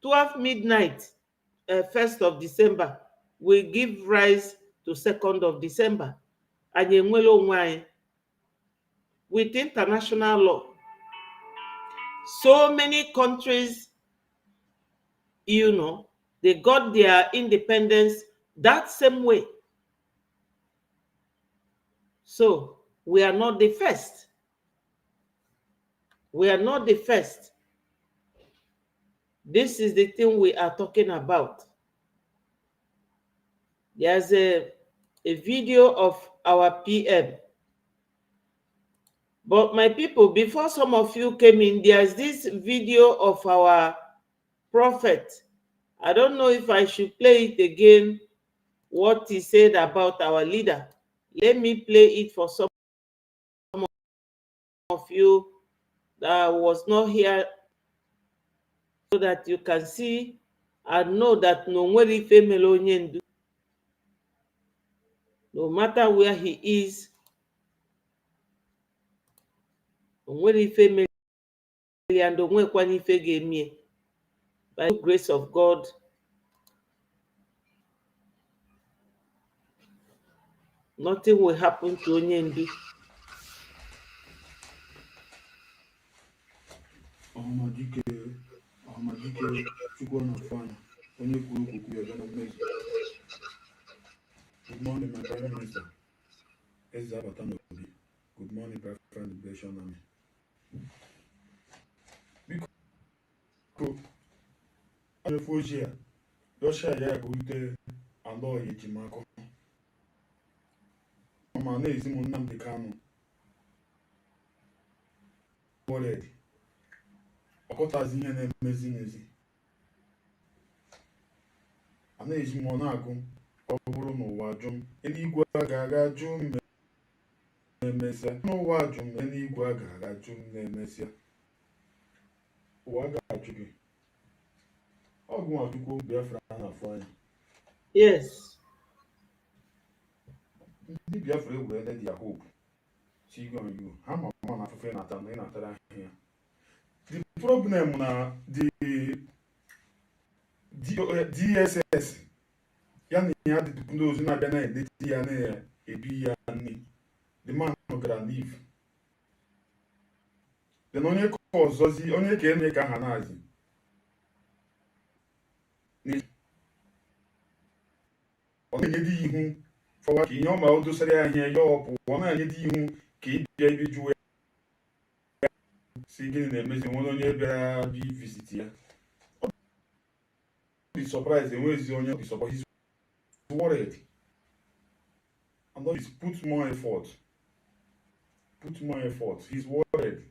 12 midnight, 1st of December will give rise to 2nd of December. And with international law, so many countries, they got their independence that same way. So we are not the first. We are not the first. This is the thing we are talking about. There's a video of our PM. But my people, before some of you came in, there's this video of our prophet. I don't know if I should play it again, what he said about our leader. Let me play it for some of you that was not here, so that you can see and know that no matter where he is, and by the grace of God, nothing will happen to Onyendu. Good morning, my Prime Minister. Good morning, Biafra Liberation Army. Biko, Refugee, Russia ya bulite alo yejimako. Mama na ezimu Nnamdi Kanu. Worried. Ọkọtazi ihe na-emezi n'ezi. A na-eji m ọ na-agụ ọ bụrụ n'ụwa jụ m eluigwe aga jụ m na-emesịa n'ụwa jụ m eluigwe aga jụ m na-emesịa ụwa ga-ajụ gị ọgwụ Nwachukwu Biafra na-afụ anya. Yes. Ndị Biafra ewere their hope see on you. Ha ma mma na afefe na-ata na ị na-atara ahịa. The problem na the DSS ya na ya dị ndị ozi na-abịa na-edeti ya na-ebi ya nri. The man gara leave. Then onye ka ọzọzi onye ka eme ka ha na-azị ọ na-enye dị ihu fọwa ka ihe ọma o dosara ya ihe ya ọpụ ọ na-enye dị ihu ka ị bịa ibe jụọ ya si gịnị na-emezi nwere onye bịara bi visit ya. Ọ dị surprise enwezi onye dị surprise. He's worried and he's put more effort. He's worried.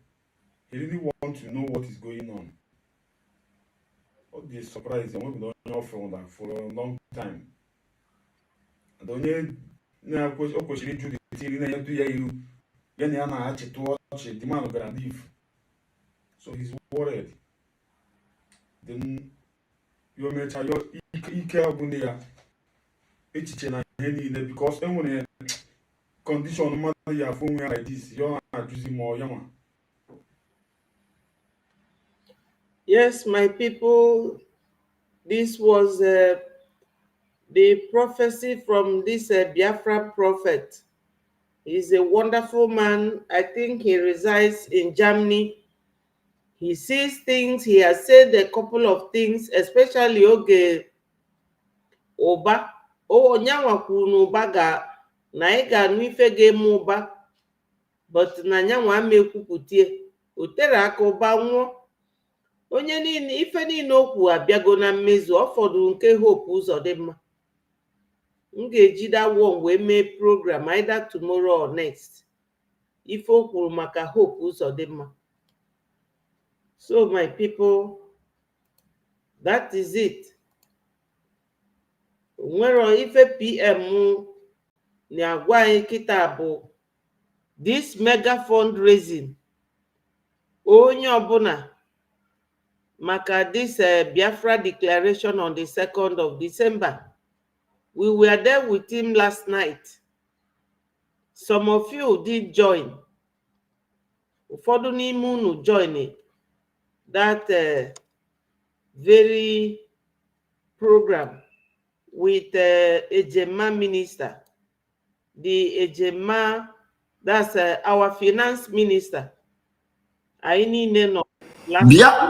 He really wants to know what is going on. All this surprise and we've been on that for a long time. And only now question to the thing na do you then ya na achi to the man gonna leave. So he's worried. Then you may tell your ike abune ya echiche na ihe niile because enwere condition mmadụ ya afọ nwe like this you na juzi more yama. Yes, my people, this was the prophecy from this Biafra prophet. He's a wonderful man. I think he resides in Germany. He sees things. He has said a couple of things, especially Oba. Nyanwa kwuru n'Oba na ị ga-anụ ife ga-eme Ụba, but na nyanwa ama ekwupụtie. O tere aka Ụba nwụọ. Onye niile ife niile okwu abịago na mmezu. Ọ fọdụ nke Hope Uzodimma. M ga-eji that one wee mee program either tomorrow or next. Ife o kwuru maka Hope Uzodimma. So my people, that is it. Nwere ife PM na-agwa anyị kịta bụ this mega fundraising. Onye ọbụla maka this Biafra declaration on the 2nd of December. We were there with him last night. Some of you did join. Ụfọdụ n'ime unu join that very program with Ejema minister. The Ejema, that's our finance minister. I need no.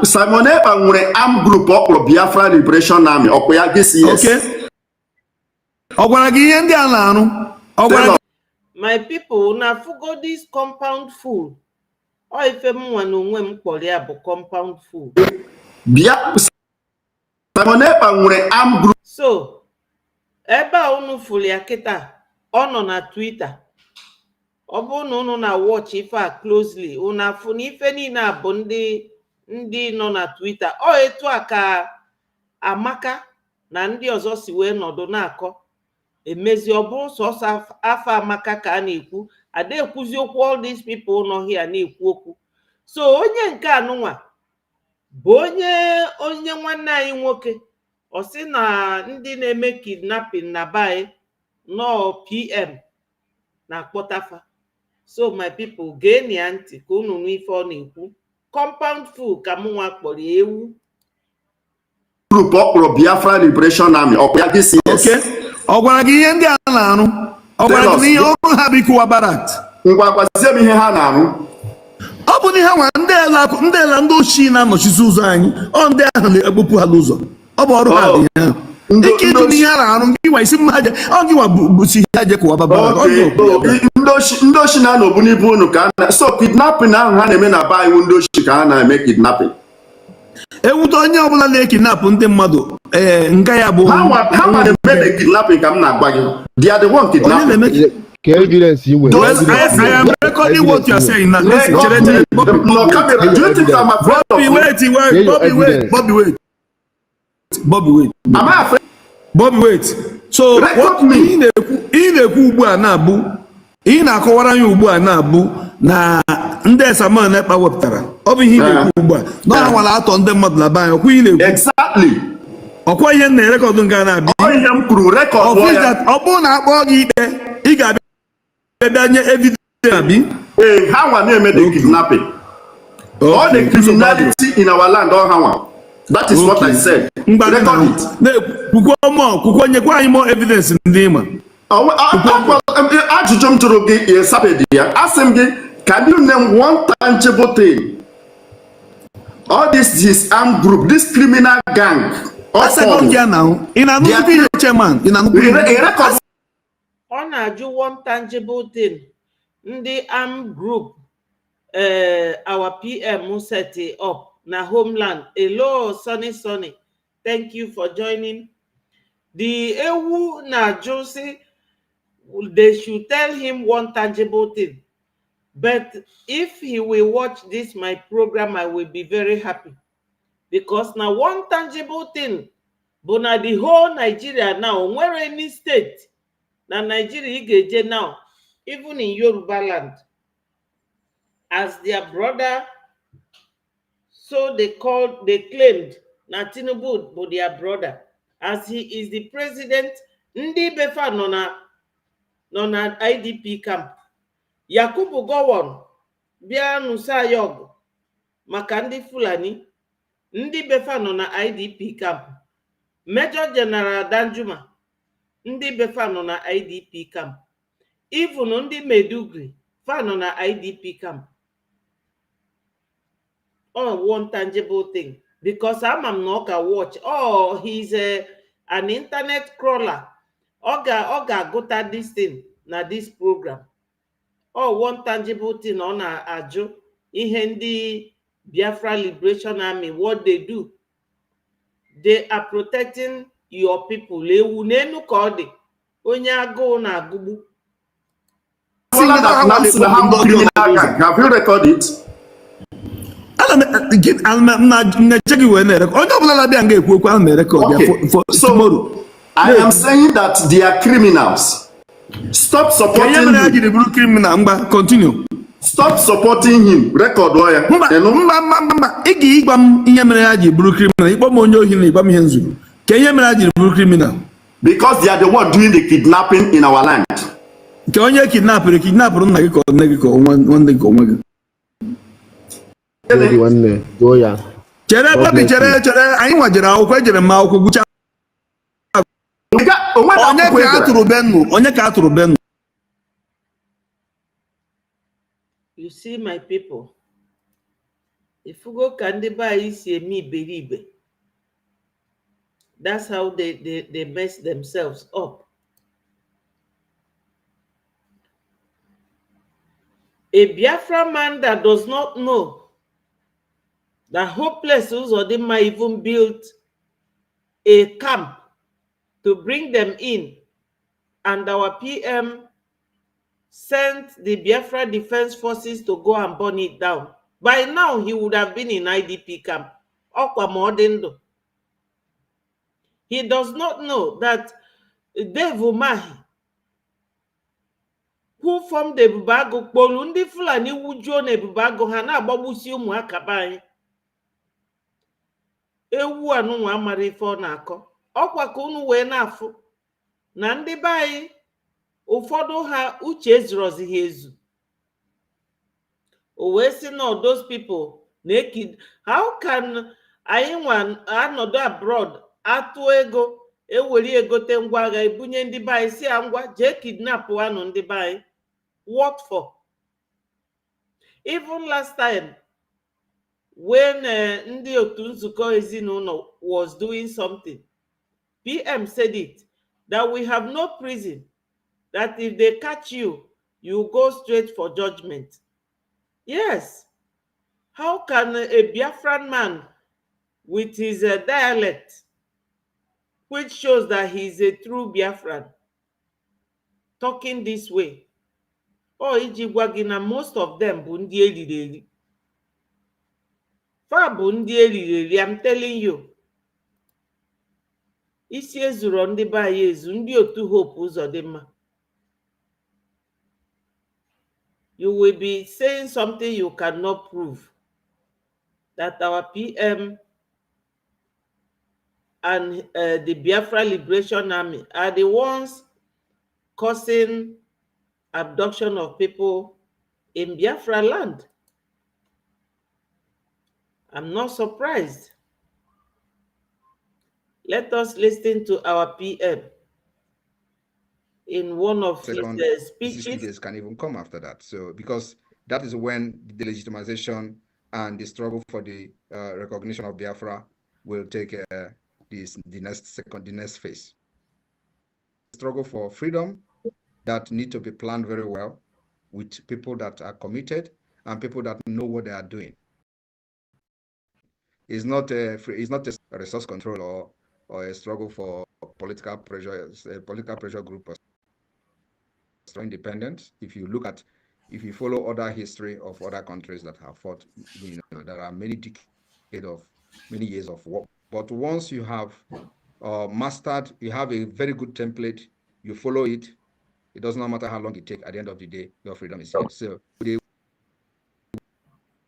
Simon Epa nwere arm group ọkpọrọ Biafra Liberation Army ọkwa ya this years. Okay. Ọ gwara gị ihe ndị a na-arụ? My people, na fugo this compound full. O ife m nwa na onwe m kpọrọ ya bụ compound full. Simon Epa nwere arm group. So, ebe a unu fụrụ ya kịta, ọ nọ na Twitter. Ọ bụ na unu na watch ife a closely, unu afụ na ife niile a bụ ndị nọ na Twitter. Ọ etu a ka Amaka na ndị ọzọ si wee nọdụ na-akọ. Emezi ọ bụ sọsọ afọ Amaka ka a na-ekwu. Ada ekwuzi okwu all these people nọ here na-ekwu okwu. So onye nke anụnwa bụ onye nwanne anyị nwoke. Ọ sị na ndị na-eme kidnapping na bae nọ PM na Kpotafa. So my people, gee ya ntị ka unu nụ ife ọ na-ekwu. Compound full ka mụ nwa kpọrọ ewu. Group ọkpọrọ Biafra Liberation Army ọkwa ya this years. Okay. Ọ gwara gị ihe ndị a na-arụ? Ọ gwara gị ihe ọrụ ha bụ ikuwa barat? Ngwa gwazie m ihe ha na-arụ. Ọ bụ n'ihe nwa ndị ela ndị ochie na-anọchisi ụzọ anyị. Ọ ndị ahụ na-egbupụ ha n'ụzọ. Ọ bụ ọrụ ha dị ya. Ike ịdụ n'ihe ha na-arụ gị nwa isi mma ọ gị nwa bụsi ha je kụwa barat. Ndị ochi na-anọ obu n'ibu unu ka so kidnapping ahụ ha na-eme na be anyị ndị ochi ka ha na-eme kidnapping. Ewute onye ọbụla na-ekinapụ ndị mmadụ nga ya bụ ha na-eme kidnapping ka m na-agba gị. They are the one kidnapping. Evidence you will. I am recording what you are saying now. Listen, no camera. Do you think I'm afraid of Bobby, wait. Am I afraid? Bobby, wait. So what me in the ugbu a na-abụ ị na-akọwara anyị ugbu a na-abụ na ndị esama na-ekpa wepụtara. Ọ bụ ihe na-ekwu ugbu a. Na nwala atọ ndị mmadụ na banye ọkwa ihe na-ekwu. Exactly. Ọkwa ihe na-erekọdụ nga na-abịa. Ọ ihe m kwuru rekọdụ ya. Ọ bụ na akpọ gị ikpe ị ga-abịa nye evidence abi. Ha nwa na-eme the kidnapping. All the criminality in our land all ha. That is what I said. Record it. Kwukwo nyekwa anyị more evidence ndị ịma. Ajụjụ m jụrụ gị Saturday ya. Asị m gị, can you name one tangible thing? All this his armed group, this criminal gang. Ọ na-ajụ one tangible thing. Ndị armed group our PM set it up na homeland. Hello, Sunny. Thank you for joining. The ewu na Josie, they should tell him one tangible thing. But if he will watch this my program, I will be very happy. Because now one tangible thing, but now the whole Nigeria now, where any state, now Nigeria get now, even in Yoruba land, as their brother, so they claimed na Tinubu but their brother, as he is the president. Ndi befa nona IDP camp. Yakubu Gowon bia nusa yog maka ndị Fulani. Ndi befa nona IDP camp. Major General Danjuma ndị befa nona IDP camp. Even ndị Medugri fa nona IDP camp. Oh, one tangible thing, because I'm not gonna watch. Oh, he's an internet crawler. Oga got at this thing na this program. Oh, one tangible thing on ajo Ihendi Biafra Liberation Army. What they do? They are protecting your people. Lewu nenu kodi onyago na gubu. Have you recorded it? Okay, so I am saying that they are criminals. Stop supporting you. Continue. Stop supporting him. Record wire. Because they are the one doing the kidnapping in our land. You see, my people, if you go Kandiba see me believe, that's how they mess themselves up. A Biafra man that does not know that hopeless Uzodinma even built a camp to bring them in, and our PM sent the Biafra Defense Forces to go and burn it down. By now, he would have been in IDP camp. He does not know that Dave Umahi, who formed the Bubago, Polundi Fulani Wujo ne Bubago, Hana Babusi Umuakabai, Ewu anu amara ife ọ na-akọ. Ọkwa ka unu wee na-afụ na ndị be anyị ụfọdụ ha uche ezurozi ha ezu. O wee sị na those people naked. How can anyị nwa anọdụ abroad atụ ego eweri egote ngwa agha ebunye ndị be anyị si ya ngwa jee kidnap anụ ndị be anyị? What for? Even last time when ndị otu nzukọ ezinụlọ was doing something, PM said it, that we have no prison, that if they catch you, you go straight for judgment. Yes. How can a Biafran man with his dialect, which shows that he's a true Biafran, talking this way? Oh, Ijigwagina, most of them bundi elireli. Fa bundi elireli, I'm telling you. Isi ezuro ndị be anyị ezu, ndị otu Hope Uzodinma. You will be saying something you cannot prove. That our PM and the Biafra Liberation Army are the ones causing abduction of people in Biafra land. I'm not surprised. Let us listen to our PM in one of his speeches. Can even come after that. So, because that is when the legitimization and the struggle for the recognition of Biafra will take the next phase. Struggle for freedom that need to be planned very well with people that are committed and people that know what they are doing. It's not a resource control or a struggle for political pressure, a political pressure group or independence. If you follow other history of other countries that have fought, there are many years of war. But once you have mastered, you have a very good template, you follow it, it does not matter how long it takes. At the end of the day, your freedom is here. So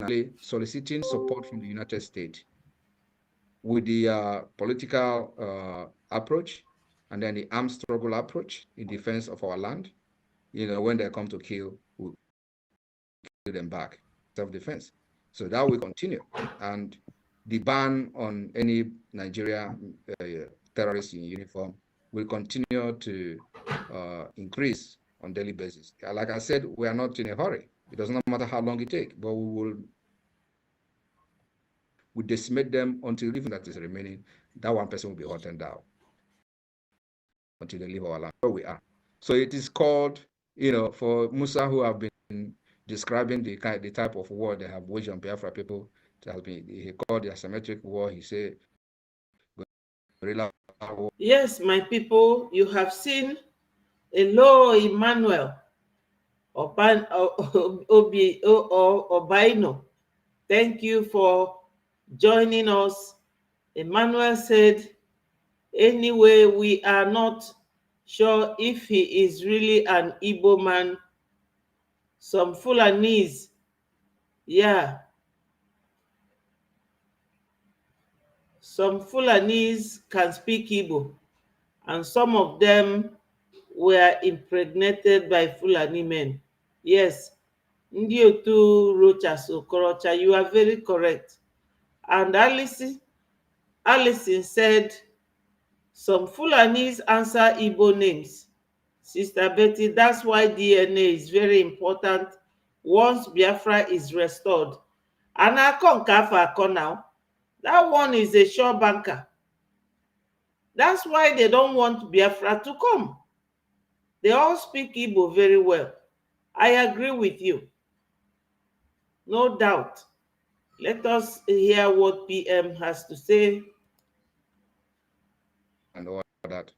they soliciting support from the United States with the political approach and then the armed struggle approach in defense of our land. When they come to kill, we'll kill them back, self-defense. So that will continue. And the ban on any Nigeria terrorists in uniform will continue to increase on daily basis. Like I said, we are not in a hurry. It does not matter how long it takes, but we decimate them until even that is remaining, that one person will be hunted down until they leave our land where we are. So it is called, for Musa, who have been describing the type of war they have waged on Biafra people, he called the asymmetric war. He said guerrilla war. Yes, my people, you have seen Hello, Emmanuel Obaino. Thank you for joining us. Emmanuel said, anyway, we are not sure if he is really an Igbo man, some Fulanese, yeah, some Fulanese can speak Igbo, and some of them were impregnated by Fulani men. Yes, ndị otu Rochas Okorocha, you are very correct. And Allison said, some Fulanese answer Igbo names. Sister Betty, that's why DNA is very important once Biafra is restored. And I can't now. That one is a sure banker. That's why they don't want Biafra to come. They all speak Igbo very well. I agree with you. No doubt. Let us hear what PM has to say. And all that.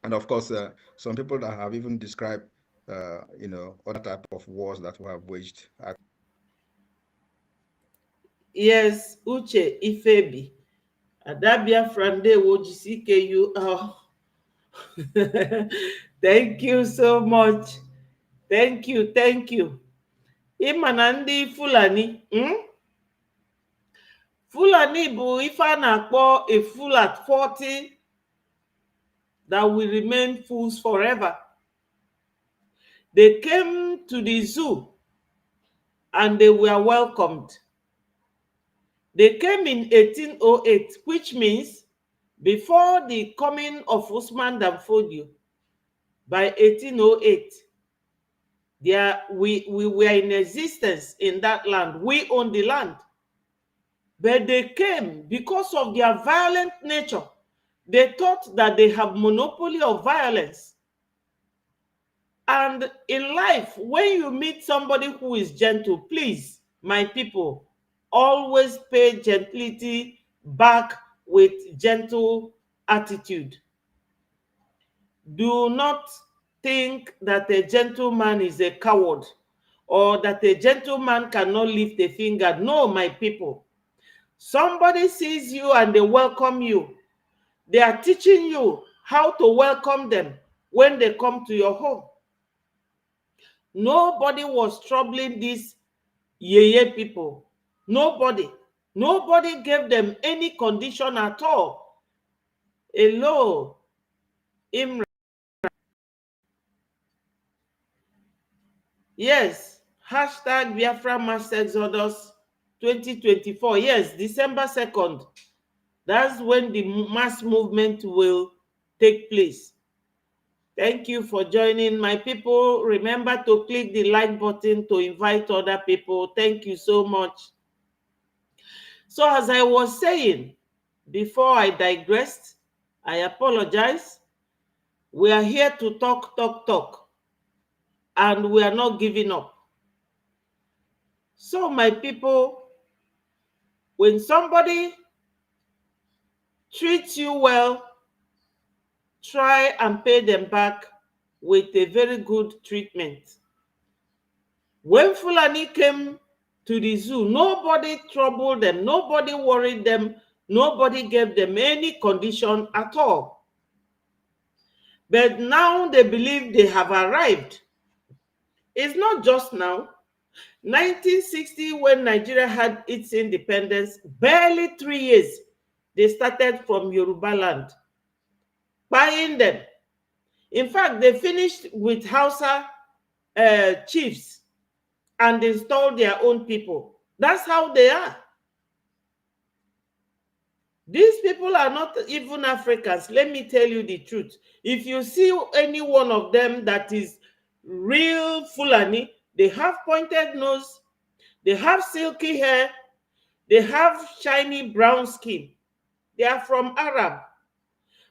And of course, some people that have even described, other type of wars that we have waged. Yes, Uche Ifebi. Adabia Frande Wojisike, you are. Thank you so much. Thank you, thank you. Imanandi Fulani. Fulani bụ ife a na-akpọ a fool at 40 that will remain fools forever. They came to the zoo and they were welcomed. They came in 1808, which means before the coming of Usman Dan Fodio. By 1808, we were in existence in that land. We owned the land. But they came because of their violent nature. They thought that they have monopoly of violence. And in life, when you meet somebody who is gentle, please, my people, always pay gentility back with gentle attitude. Do not think that a gentleman is a coward or that a gentleman cannot lift a finger. No, my people. Somebody sees you and they welcome you. They are teaching you how to welcome them when they come to your home. Nobody was troubling these yeye people. Nobody. Nobody gave them any condition at all. Hello, Imran. Yes, hashtag Biafra Mass Exodus 2024. Yes, December 2nd. That's when the mass movement will take place. Thank you for joining, my people. Remember to click the like button to invite other people. Thank you so much. So as I was saying, before I digressed, I apologize. We are here to talk, and we are not giving up. So my people, when somebody treats you well, try and pay them back with a very good treatment. When Fulani came to the zoo, nobody troubled them, nobody worried them, nobody gave them any condition at all. But now they believe they have arrived. It's not just now. 1960, when Nigeria had its independence, barely 3 years, they started from Yoruba land, buying them. In fact, they finished with Hausa chiefs and installed their own people. That's how they are. These people are not even Africans. Let me tell you the truth. If you see any one of them that is real Fulani, they have pointed nose, they have silky hair, they have shiny brown skin. They are from Arab.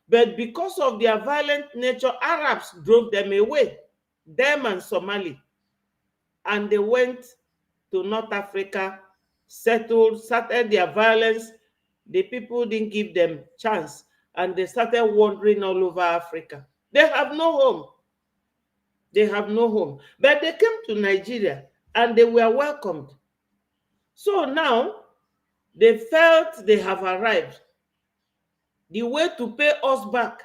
But because of their violent nature, Arabs drove them away, them and Somali. And they went to North Africa, started their violence. The people didn't give them chance, and they started wandering all over Africa. They have no home. They have no home. But they came to Nigeria, and they were welcomed. So now, they felt they have arrived. The way to pay us back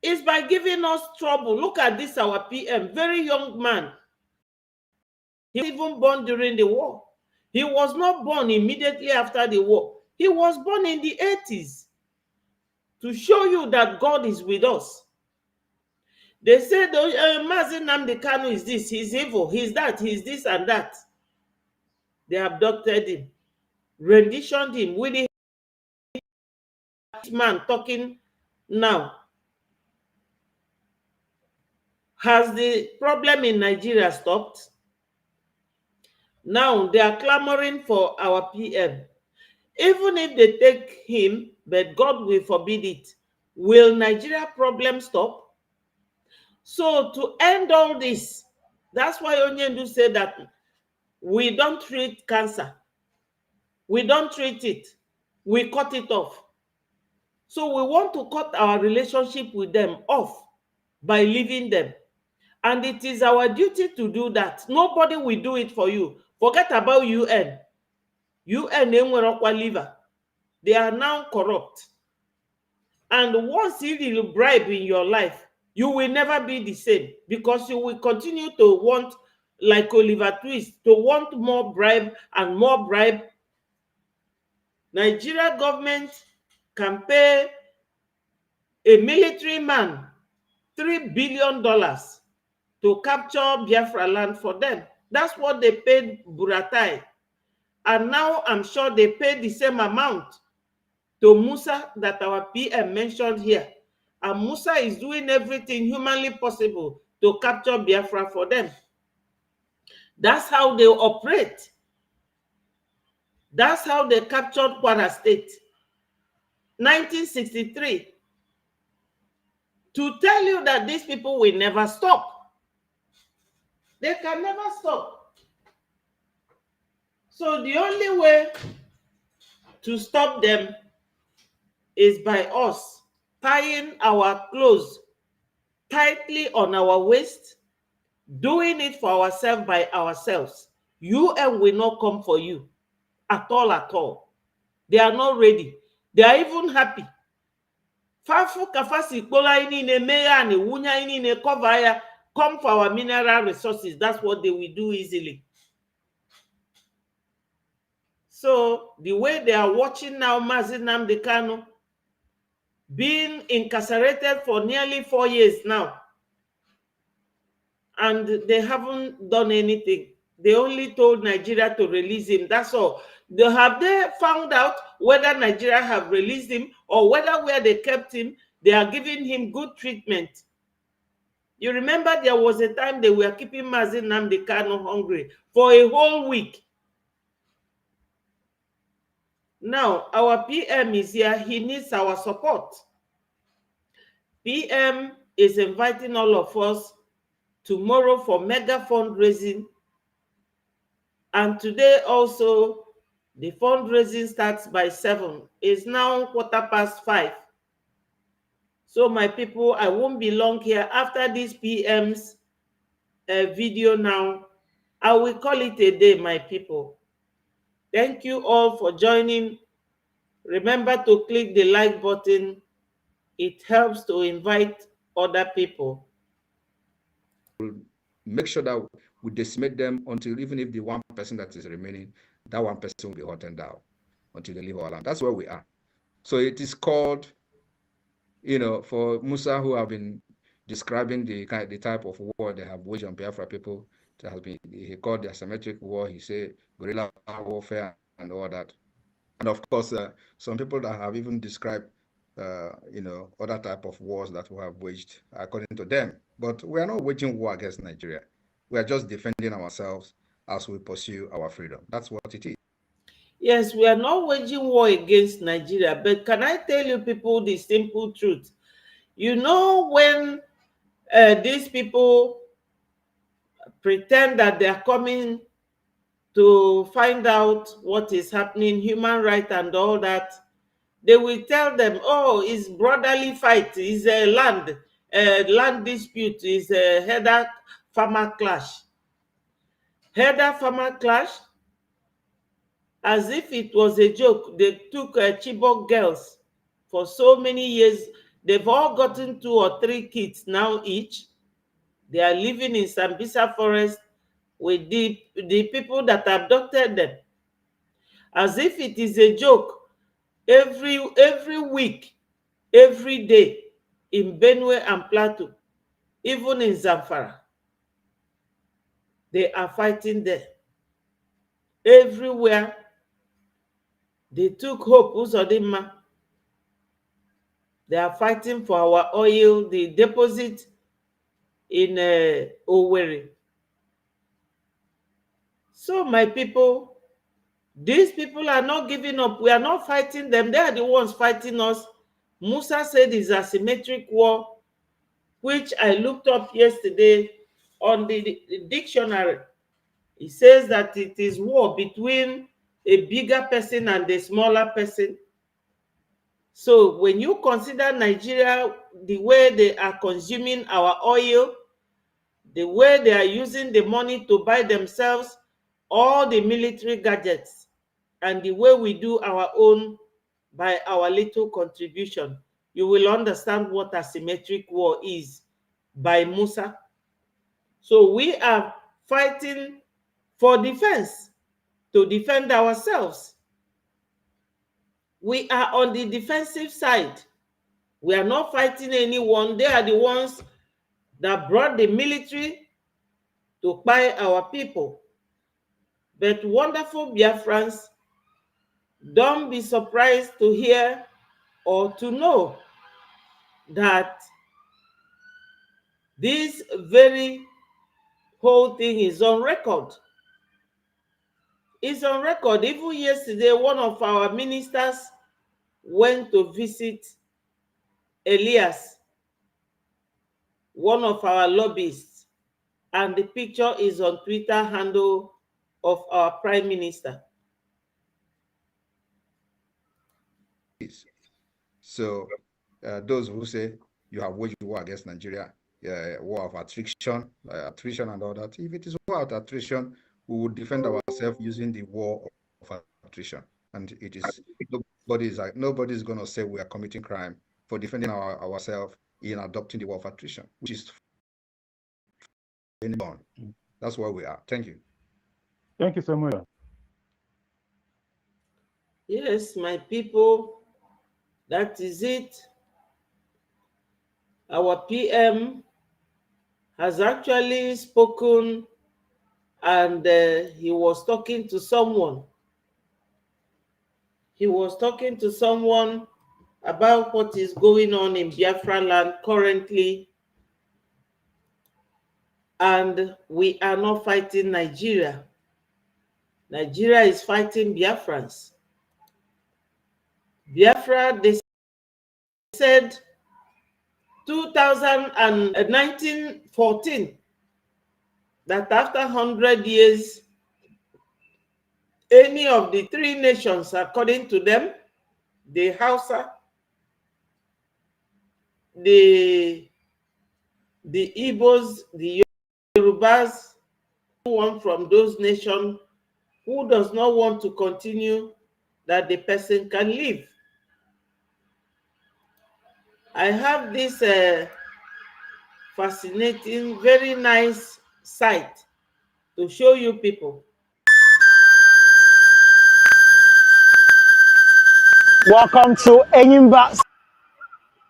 is by giving us trouble. Look at this, our PM, very young man. He was even born during the war. He was not born immediately after the war. He was born in the 80s to show you that God is with us. They said, Mazi Nnamdi Kanu is this, he's evil, he's that, he's this and that. They abducted him, renditioned him with the man talking now. Has the problem in Nigeria stopped? Now they are clamoring for our PM. Even if they take him, but God will forbid it, will Nigeria problem stop? So to end all this, that's why Onyendu said that we don't treat cancer. We don't treat it. We cut it off. So we want to cut our relationship with them off by leaving them. And it is our duty to do that. Nobody will do it for you. Forget about UN. UN, they are now corrupt. And once you will bribe in your life, you will never be the same, because you will continue to want, like Oliver Twist, to want more bribe and more bribe. Nigeria government can pay a military man $3 billion to capture Biafra land for them. That's what they paid Buratai. And now I'm sure they paid the same amount to Musa that our PM mentioned here. And Musa is doing everything humanly possible to capture Biafra for them. That's how they operate. That's how they captured Kwara State. 1963. To tell you that these people will never stop. They can never stop. So the only way to stop them is by us tying our clothes tightly on our waist, doing it for ourselves by ourselves. UN will not come for you at all, at all. They are not ready. They are even happy. Fafu kafasi kola ini meya ni wunya ini cover ya, come for our mineral resources. That's what they will do easily. So the way they are watching now Mazi Nnamdi Kanu being incarcerated for nearly 4 years now, and they haven't done anything. They only told Nigeria to release him. That's all. Have they found out whether Nigeria have released him, or whether where they kept him, they are giving him good treatment? You remember there was a time they were keeping Mazi Nnamdi Kanu hungry for a whole week. Now, our PM is here. He needs our support. PM is inviting all of us tomorrow for mega fundraising. And today also, the fundraising starts by 7. It's now 5:15. So my people, I won't be long here. After this PM's video now, I will call it a day, my people. Thank you all for joining. Remember to click the like button. It helps to invite other people. We'll make sure that we decimate them until, even if the one person that is remaining, that one person will be hunted down until they leave our land. That's where we are. So it is called, for Musa, who have been describing the type of war they have waged on Biafra people, that has been, he called the asymmetric war, he said guerrilla warfare and all that. And of course, some people that have even described, other type of wars that we have waged according to them. But we are not waging war against Nigeria. We are just defending ourselves as we pursue our freedom. That's what it is. Yes, we are not waging war against Nigeria. But can I tell you people the simple truth? You know, when these people pretend that they are coming to find out what is happening, human rights and all that, they will tell them, oh, it's brotherly fight, it's a land dispute, it's a header farmer clash. Header farmer clash, as if it was a joke. They took Chibok girls for so many years. They've all gotten 2 or 3 kids now each. They are living in Sambisa forest, with the people that abducted them, as if it is a joke. Every week, every day, in Benue and Plateau, even in Zamfara, they are fighting there. Everywhere, they took Hope Uzodinma. They are fighting for our oil, the deposit in Owerri. So, my people, these people are not giving up. We are not fighting them. They are the ones fighting us. Musa said it's a asymmetric war, which I looked up yesterday on the dictionary. It says that it is war between a bigger person and a smaller person. So when you consider Nigeria, the way they are consuming our oil, the way they are using the money to buy themselves all the military gadgets, and the way we do our own by our little contribution, you will understand what asymmetric war is by Musa. So we are fighting for defense, to defend ourselves. We are on the defensive side. We are not fighting anyone. They are the ones that brought the military to buy our people. But wonderful Biafrans, don't be surprised to hear or to know that this very whole thing is on record. It's on record. Even yesterday, one of our ministers went to visit Elias, one of our lobbyists, and the picture is on Twitter handle of our Prime Minister. So those who say you have waged war against Nigeria, war of attrition and all that, if it is war of attrition, we would defend ourselves using the war of attrition. And it is nobody's going to say we are committing crime for defending ourselves in adopting the war of attrition, which is on. That's where we are. Thank you. Thank you, Samuel. Yes, my people, that is it. Our PM has actually spoken, and he was talking to someone. He was talking to someone about what is going on in Biafra land currently. And we are not fighting Nigeria. Nigeria is fighting Biafrans. Biafra, they said 1914, that after 100 years, any of the three nations, according to them, the Hausa, the Igbos, the Yorubas, one from those nations who does not want to continue, that the person can live. I have this fascinating, very nice site to show you people. Welcome to Enyimba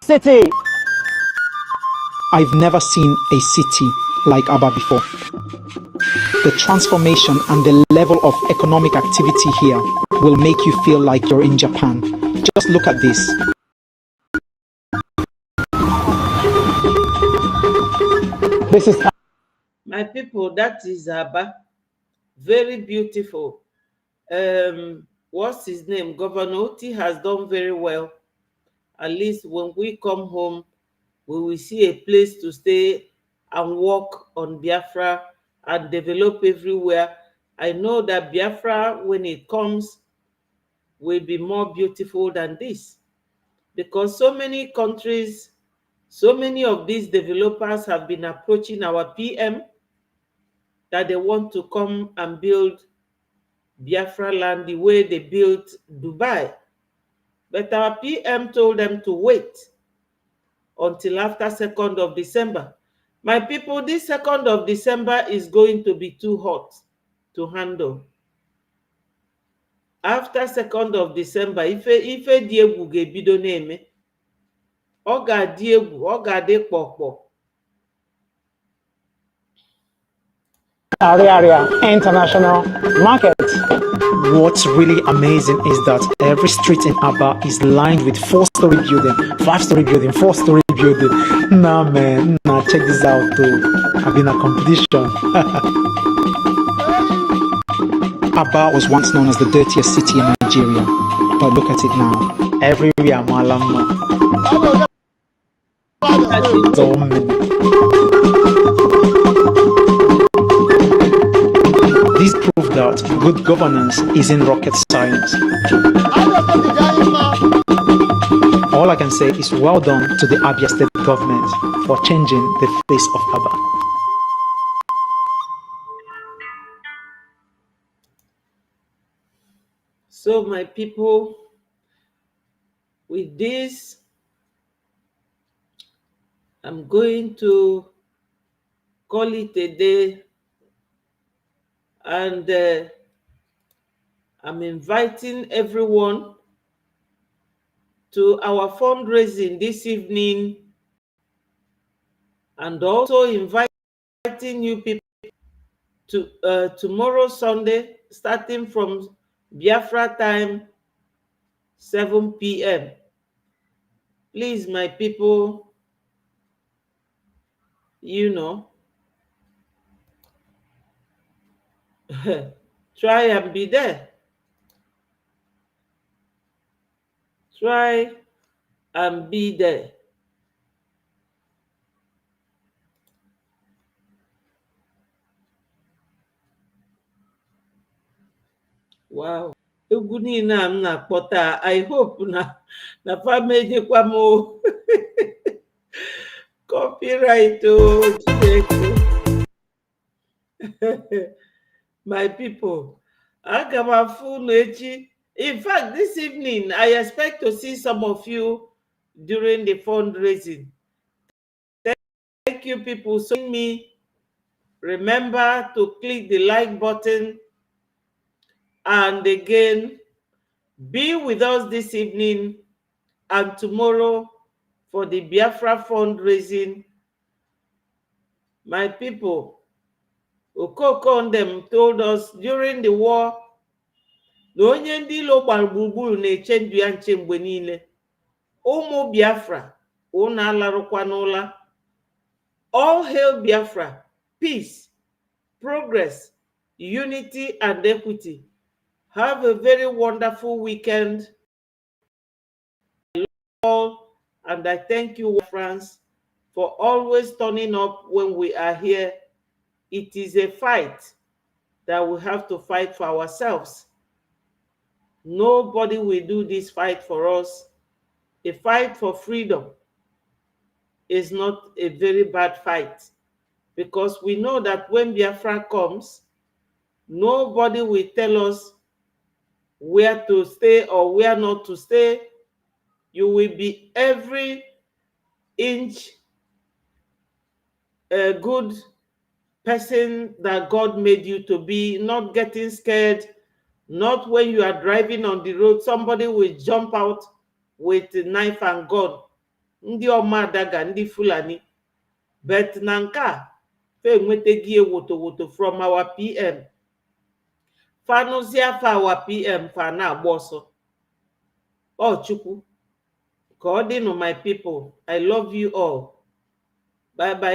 City. I've never seen a city like Aba before. The transformation and the level of economic activity here will make you feel like you're in Japan. Just look at this. This is my people, that is Aba. Very beautiful. What's his name? Governor Oti has done very well. At least when we come home, we will see a place to stay and work on Biafra and develop everywhere. I know that Biafra, when it comes, will be more beautiful than this, because so many countries, so many of these developers have been approaching our PM that they want to come and build Biafra land the way they built Dubai. But our PM told them to wait until after 2nd of December. My people, this 2nd of December is going to be too hot to handle. After 2nd of December, ife dị egwu ga-ebido na-eme. Ọ ga-adị egwu, ọ ga-adị kpọkpọ. Area International Market. What's really amazing is that every street in Aba is lined with 4-story building, 5-story building, 4-story building. Nah, man, nah, check this out, though. I've been a competition. Aba was once known as the dirtiest city in Nigeria, but look at it now. Everywhere, Malama. So many. This proves that good governance isn't rocket science. All I can say is well done to the Abia State government for changing the face of Aba. So my people, with this, I'm going to call it a day, and I'm inviting everyone to our fundraising this evening, and also inviting you people to tomorrow Sunday, starting from Biafra time, 7 p.m. Please, my people, you know, try and be there. Try and be there. Wow. Egwu niile a m na-akpọta, I hope na family kwa mo copyright o Chineke. My people, aga m afụ unu echi. In fact, this evening, I expect to see some of you during the fundraising. Thank you, people. So me, remember to click the like button, and again, be with us this evening and tomorrow for the Biafra fundraising. My people, Okoko and them told us during the war, na onye ndị ilo gbara gburugburu na-eche ndụ ya nche mgbe niile. Ụmụ Biafra, unu alarụkwa n'ụla. All hail Biafra, peace, progress, unity, and equity. Have a very wonderful weekend. And I thank you, friends, for always turning up when we are here. It is a fight that we have to fight for ourselves. Nobody will do this fight for us. A fight for freedom is not a very bad fight, because we know that when Biafra comes, nobody will tell us where to stay or where not to stay. You will be every inch a good person that God made you to be, not getting scared, not when you are driving on the road, somebody will jump out with a knife and gun. Ndị ọma daga, ndị Fulani. But na nke a, fe enwetegi woto from our PM. Fanụzia fa our PM fa na-agba ọsọ. Oh, Chukwu. God, my people, I love you all. Bye-bye.